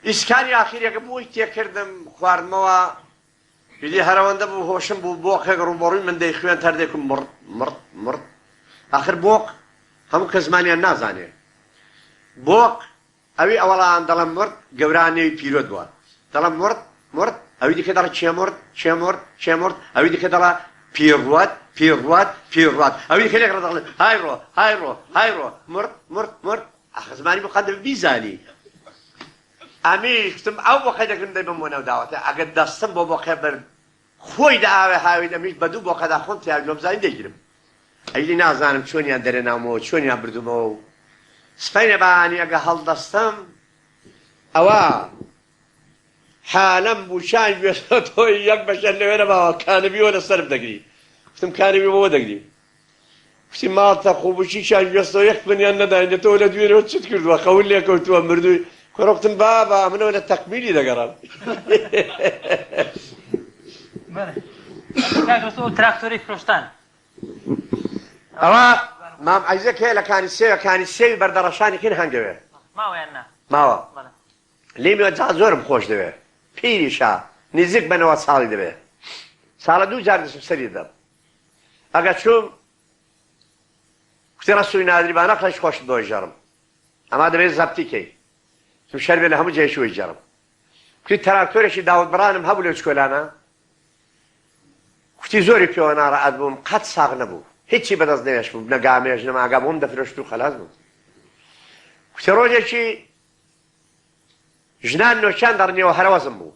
ئیسکانی ئاخیرەکە بۆی تێکردم خواردمەوە پێلی هەرەوەندە بوو هۆشم بوو بۆقێک ڕووبەڕووی من دەی خوێن تەردێکم مرد ئاخر بۆق هەموو کە زمانیان نازانێ بۆق ئەوی ئەوەڵان دەڵم مرد گەورانەوەی پیرۆت بووە دەڵم مرد ئەوی دیکە دەڵە چێ مرد ئەوی دیکە دەڵە پیرڕوات ئەوی دیکە لێک ڕدەڵێ هایڕۆ مرد ئاخر زمانی بۆ قەندە بیزانی ئەمی شتم ئەو بۆقەی دەکردم دەی بم بۆ نەو داوەتە ئەگەر دەستم بۆ بۆقێ بەر خۆی داوێ هاوی ئەمیش بە دوو بۆقەدا خۆم تیا لۆمزانی دەگیرم ئەیلی نازانم چۆنیان دەرێنامەوە چۆنیان بردومەوە و سپەی نەبانی ئەگە هەڵدەستم ئەوە حالەم بووشان گوێستە تۆی یەک بەشەر لەوێ نەماوە کانەبیەوە لەسەرم دەگری کوتم کانەبی بۆ دەگری کوتی ماڵتە خۆبووشیشان گوێستەوە یەک بنیان نەداینێتەوە لە دوێنەوە چیت کردووە خەول لێ کەوتووە مردووی کوڕە کوتم بابا منەوە لە تەکمیلی دەگەڕم بەڵێ کاک ڕەسوول تراکتۆری فرۆشتان ئەوە مام عەیزەک هەیە لە کانی سێوی بەردەڕەشانی کن هەنگەوێ ماوەیان نا ماوە بەڵێ لێمی جا زۆرم خۆش دەوێ پیریشە نزیک بنەوە ساڵی دەبێ ساڵە 2 جار دەچم سەری دەم ئەگە چوم کوتی ڕەسوولی نادریبانە قەش خۆشت بۆی ژەڕم ئەما دەبێت زەبتیکەی چون شەر بێ لە هەموو جێشوی ژەڕم کوتی تراکتۆرێکی داوت بڕانم هەبوو لێ چکۆلانە کوتی زۆری پێوە ناڕەحەت بووم قەت ساغ نەبوو هیچی بەدەست نەوێش بوو نەگامێژ نەماگا بووم دەفرۆشت و خەلاص بوو کوتی ڕۆژێکی ژنان نۆچیان دەڕنیەوە هەرەوەزم بوو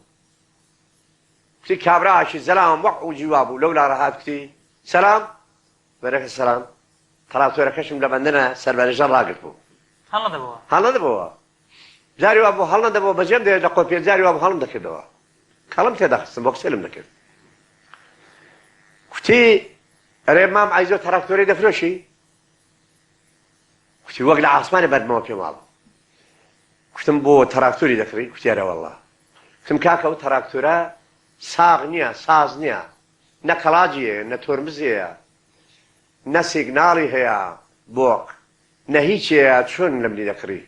کوتی کابراکی زەلام وەق و جیوا بوو لەو لا ڕەحات کوتی سەلام بەرەکە سەلام تراکتۆرەکەشم لە بەندەنە سەربەرێژە ڕاگرت بوو هەڵ نەدەبەوە هەڵ نەدەبەوە جاری وا بوو هەڵ نەدەبەوە بەجێم دەوێت لە قۆپێ جاری وا بوو هەڵم دەکردەوە کەڵم تێدەخستم بۆ قسەلم دەکرد کوتی ئەرێ مام عەیزۆ تراکتۆری دەفرۆشی کوتی وەک لە ئاسمانێ بەردمەوە پێ ماڵ کوتم بۆ تراکتۆری دەکڕی کوتیارە وەڵڵا کوتم کاکە ئەو تراکتۆرە ساغ نییە ساز نییە نە کەڵاجیە نە تۆرمزیە نە سیگناڵی هەیە بۆق نە هیچیە چۆن لەملی دەکڕی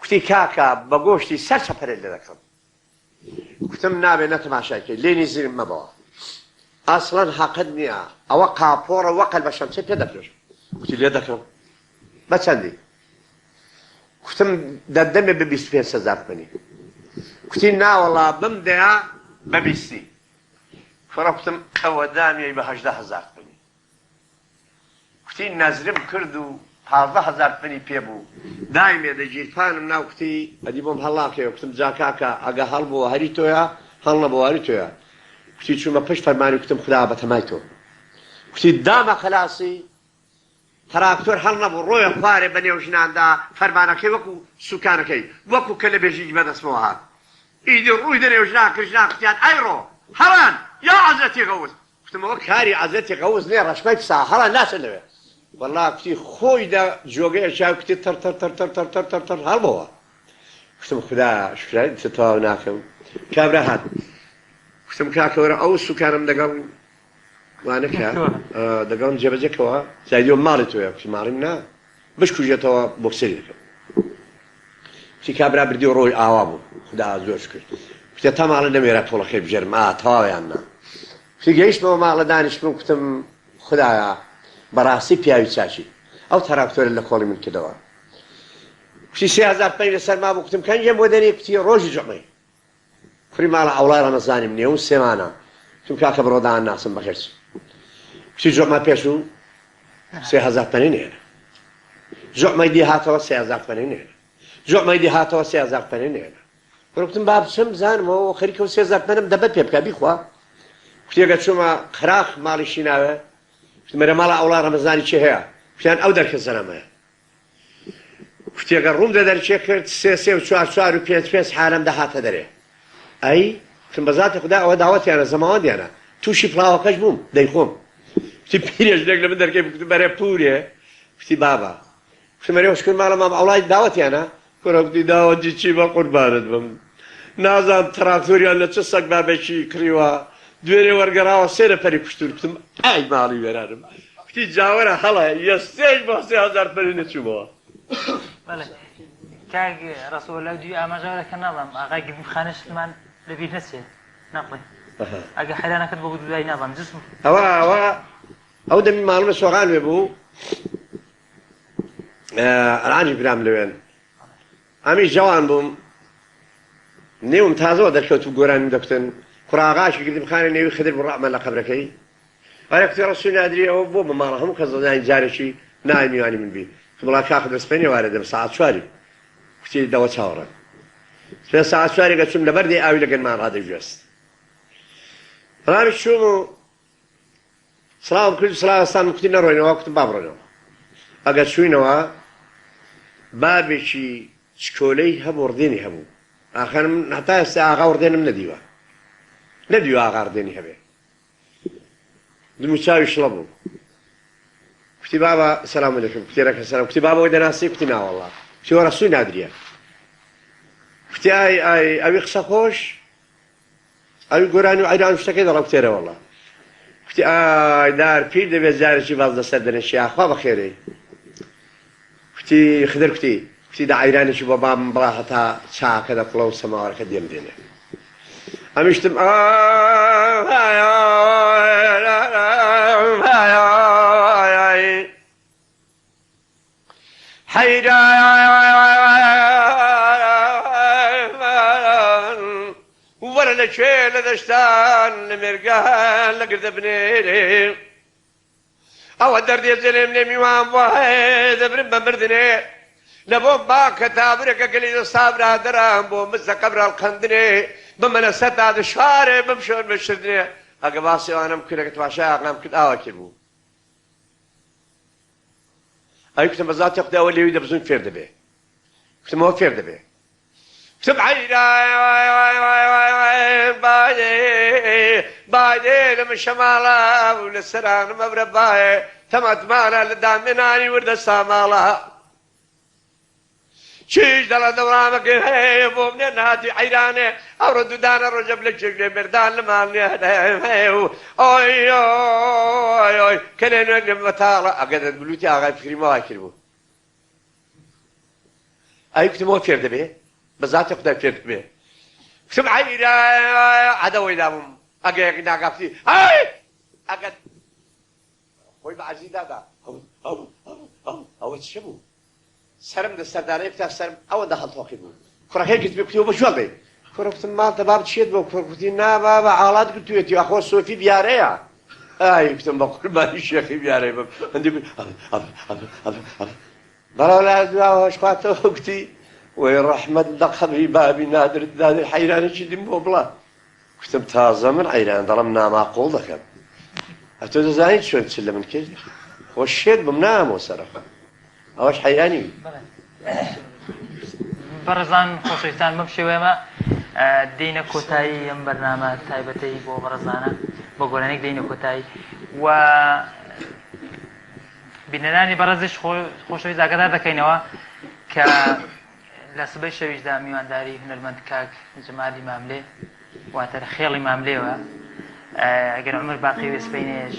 کوتی کاکە بە گۆشتی سەر چەپەرێت لێ دەکڕم کوتم نابێ نەتەماشاکەی لێنی زیرم مەبەوە ئاسڵەن حەقت نییە ئەوە قاپۆڕە وەقل بە شەمچە پێ دەفرۆش کوتی لێ دەکڕم بە چەندی کوتم دەدەمێ بە 25,000 منی کوتی ناوەڵا بمدەیە بە 20 فڕە کوتم ئەوە دامیەی بە 18,000 منی کوتی نەزرم کرد و 15,000 منی پێ بوو دایمێ دەگیرپانم ناو کوتی ئەدی بۆم هەڵاکەوە کوتم جا کاکە ئەگە هەڵ بۆ هەری تۆیە هەڵ نەبوو هەری تۆیە کوتی چوومە پشت فەرمانی کوتم خدا بەتەمای تۆ کوتی دامە خەلاسی تراکتۆر هەڵ نەبوو ڕۆیە خوارێ بە نێو ژناندا فەرمانەکەی وەکو سوکانەکەی وەکو کە لە بێژیک بەدەستمەوە هات ئیدی ڕووی دەنێو ژنا کرد ژنا قوتیان ئەیڕۆ هەڵان یا عەزەتی غەوز کوتمەوە کاری عەزەتی غەوز نییە ڕەشمەی پسا هەڵان ناچن لەوێ وەڵڵا کوتی خۆی دا جۆگەیە چاو کوتی تەر تەر تەر تەر تەر تەر تەر تەر هەڵبەوە کوتم خدا شکرای تەواو ناکەم کابرا هات کوتم کاکەوەرە ئەو سوکانم دەگەڵ وانەکە دەگەڵم جێبەجێکەوە زایدیۆ ماڵی تۆیە کوتی ماڵیم نا بشکوژێتەوە بۆ سەری دەکەم کوتی کابرا بردی و ڕۆی ئاوا بوو خدا زۆر شکر کوتە تا ماڵە نەمێرە تۆڵەکەی بژێرم تەواویان نا کوتی گەیشتمەوە ماڵە دانیشتم کوتم خدایە بەڕاستی پیاوی چاچی ئەو تراکتۆرە لە کۆڵی من کردەوە کوتی 3,000 پەی لەسەر ما بوو کوتم کەنجێم بۆ دەنێ کوتی ڕۆژی جومەی کوری ماڵە ئەوڵای ڕەمەزانیم نییە و سێمانە کوتم کاکە بڕۆدان ناسم بەخێرچ کوتی جومە پێش و 3,000 پەنی نێنە جومەی دی هاتەوە 3,000 پەنی نێنە جومەی دی هاتەوە 3,000 پەنی نێنە کوتم با بچم بزانمەوە خەریکە 3,000 پەنم دەبێت پێ بکە بیخوا کوتی ئەگە چوومە قراخ ماڵیشی ناوێ مەرە ماڵە ئەوڵا ڕەمەزانی چی هەیە کوتیان ئەو دەرکە زەرەمەیە کوتی ئەگەر ڕووم دەرچێ کرد 3 و 4 و 5 حالەم دەهاتە دەرێ ئەی کوتم بەزاتی خدا ئەوە داوەتیانە زەماوەندیانە تووشی پڵاوەکەش بووم دەیخۆم کوتی پیرێژنێک لە من دەرکەی کوتی بەرێ پورێ کوتی بابا کوتی مەرێ شکر ماڵە مام ئەوڵای داوەتیانە کوڕە کوتی داوەتی چی بە قوربانت بم نازانم تراکتۆریان لە چ سەگ بابێکی کڕیوە دوێنێ وەرگەڕاوە سێرە پەری کوشتور کوتم ئای ماڵی وێرانم کوتی جاوەرە هەڵە یەستێک بۆ 3,000 پەنی نەچوومەوە بەڵێ کاک ڕەسوول لەو دوی ئاماژەوەرەکە ناڵم ئاغای گرنگخانەشتمان لەبیر نەچێت نەڵێ ئەگە حەیرانەکەت بۆ دوای ناڵم جسم ئەو دەمی ماڵمە سۆغان وێ بوو ئەرانی برام لەوێن ئەمی جوان بووم نێوم تازەوە دەرکەوت و گۆرانیم دەکوتن کوڕاغاشی گردم خانە نێوی خدر بڕەحمە لە قەبرەکەی ئەرە کوتی ڕەسوولی نادری ئەوە بۆ بە ماڵە هەموو کەس دەزانی جارێکی نای میوانی من بی وڵا کاخ دەستپێنێ وارە دەم ساعت 4 کوتی دەوە چاوەڕە پێ ساعت 4 گەچووم لەبەردەی ئاوی لەگەنمان ڕادەگوێست ڕامی چووم و سڵاوم کرد و سڵاوستان کوتی نەڕۆینەوە کوتم با بڕۆینەوە ئەگەر چووینەوە بابێکی چکۆلەی هەبوو ڕدێنی هەبوو ئاخرم هەتا ئێستا ئاغا ڕدێنم نەدیوە ئاغا ڕدێنی هەبێ دم چاوی شڵە بوو کوتی بابا سەلام عەلەیکم کوتی ڕەکە سەلام کوتی بابا وەی دەناسی کوتی ناوەڵڵا کوتی وە ڕەسوولی نادریە کوتی ئای ئەوی قسە خۆش ئەوی گۆرانی و عەیران شتەکەی دەڵێ کتێرە وەڵڵا کوتی ئای دار پیر دەبێت جارێکی باز لەسەر دەنێشی ئاخوا بەخێرەی کوتی خدر کوتی دا عەیرانێکی بۆ بام بڵا هەتا چاکە دەکڵە و سەماوەڕەکە دێم دێنێ ئەمیشتم وەرە لەکوێ لە دەشتان لە مێرگان لە گردە بنێرێ ئەوە دەردێجێنێم لێ میوان وایە دەبرم بە مردنێ لە بۆ باکە تابرێکە گەلی دە سابرا دەرام بۆ مزە قەبرا قەندنێ بمەنە سەتا دشوارێ بمشۆن بەشردنێ ئەگە باسیوانم کورێکە تواشای ئاقلام کرد ئاوا کرد بوو ئەوی کتم بەزاتی قوتی ئەوە لێوی دەبزون فێر دەبێ کتمەوە فێر دەبێ کتم باێ لەمە شەماڵە و لە سەرانم ئەورە باێ تەمەتمانە لە دامێنانی وردە ساماڵە چیش دەڵە دەوڵامەکە هەیە بۆ منێ نهاتی عەیرانێ ئەوڕە دوودانە ڕۆژە لە جێگرێ مردان لە ماڵنێ هەیە و ئۆی کە لێ نوێک لێ بەتاڵە ئەگە دەتگلوتی ئاغای فکریمەوە کرد بوو ئەوی کتمەوە فێر دەبێ بەزاتی خودای فێر دەبێ کتم عەیرە عەدەوەی دابووم ئەگە یەکی ناگافتی ئەگە خۆی بە عەزی دادا ئەوە چ بوو سرم دەسەردانەی کتاب سرم ئەوەندە هەڵتۆقی بوو کوڕەکەی گرت بێ کوتیەوە بەشوەڵ بێ کوڕە کوتم ماڵتە باب چێت بۆ کوڕ کوتی نا بابە ئاڵات گرتوێتی ئەخۆ سۆفی بیارەیە ئای کتم بە قوربانی شێخی بیارەی بم هەندێک بەڵاو لا دواوەش خواتەوە کوتی وەی ڕەحمەت لە قەبری بابی نادرت دادێ حەیرانێکی دیم بۆ بڵا کوتم تازە من عەیران دەڵم ناماقۆڵ دەکەم ئەتۆ دەزانیت چۆن چ لە من کرد خۆ شێت بم نامەوە سەرەخە ئەوەش حەیرانی بەڕێزان خۆشەویستان بەم شێوەیەمە دێینە کۆتایی ئەم بەرنامە تایبەتەی بۆ بەڕێزانە بۆ گۆرانێک دێینە کۆتایی و بینەرانی بەڕێزش خۆشەویست ئاگادار دەکەینەوە کە لە سبەی شەویشدا میوانداری هونەرمەند کاک جەمالی ماملێ واتە خێڵی ماملێوە ئەگەر عومر باقی وێسپەینێش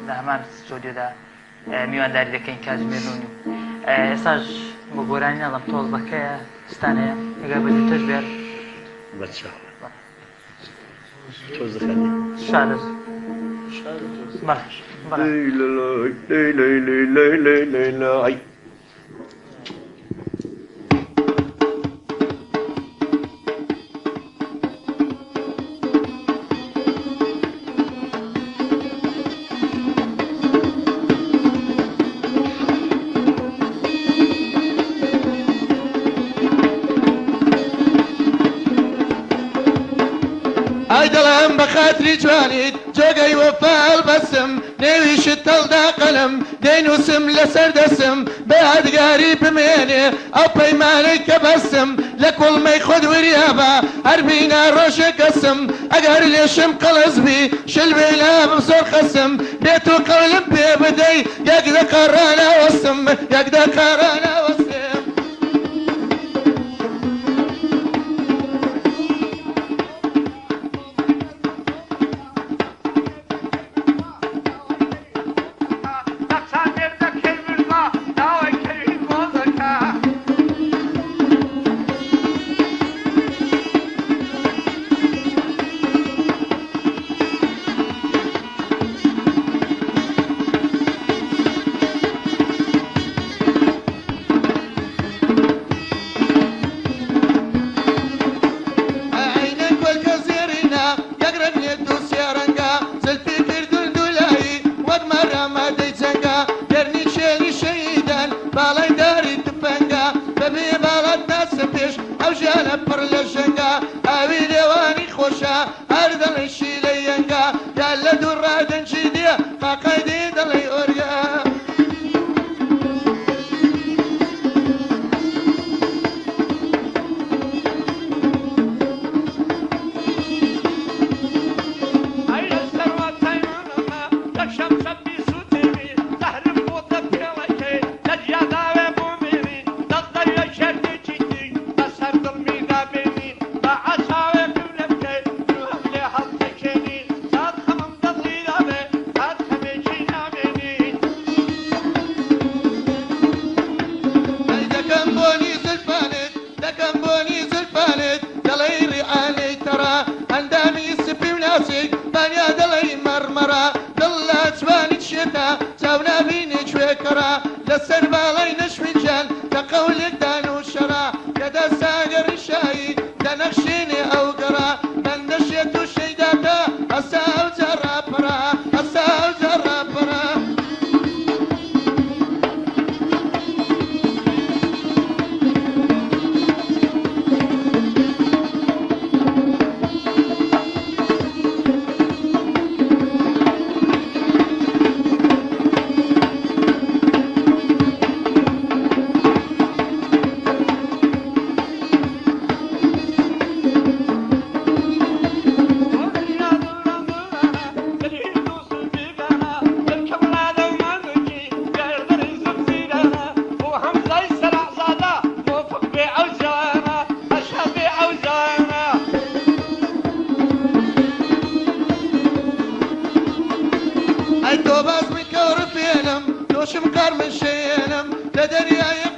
لە هەمان ستۆدیۆدا میوانداری دەکەین کاتژمێر 9 ئێستاش بۆ گۆرانی ناڵم تۆڵ بەکەیە ستانەیە ئەگەر بەدی تۆش بێر تۆز دەخەنی شادر بەڵێ دڵم بە خاتری جوانیت جۆگەی وەفال بەسم نێویشت تەڵدا قەلم دەینووسم لەسەر دەسم بە یادگاری بمێنێ ئەو پەیمانەی کە بەسم لە کوڵمەی خۆت وریابە هەر بینە ڕۆژێ کەسم ئەگەر لێشم قەڵەزبی شلوێی لابم زۆر خەسم بێت و قەولم پێ بدەی یەک دەقەڕانەوەسم یەک دەقەڕانەوەسم دەریای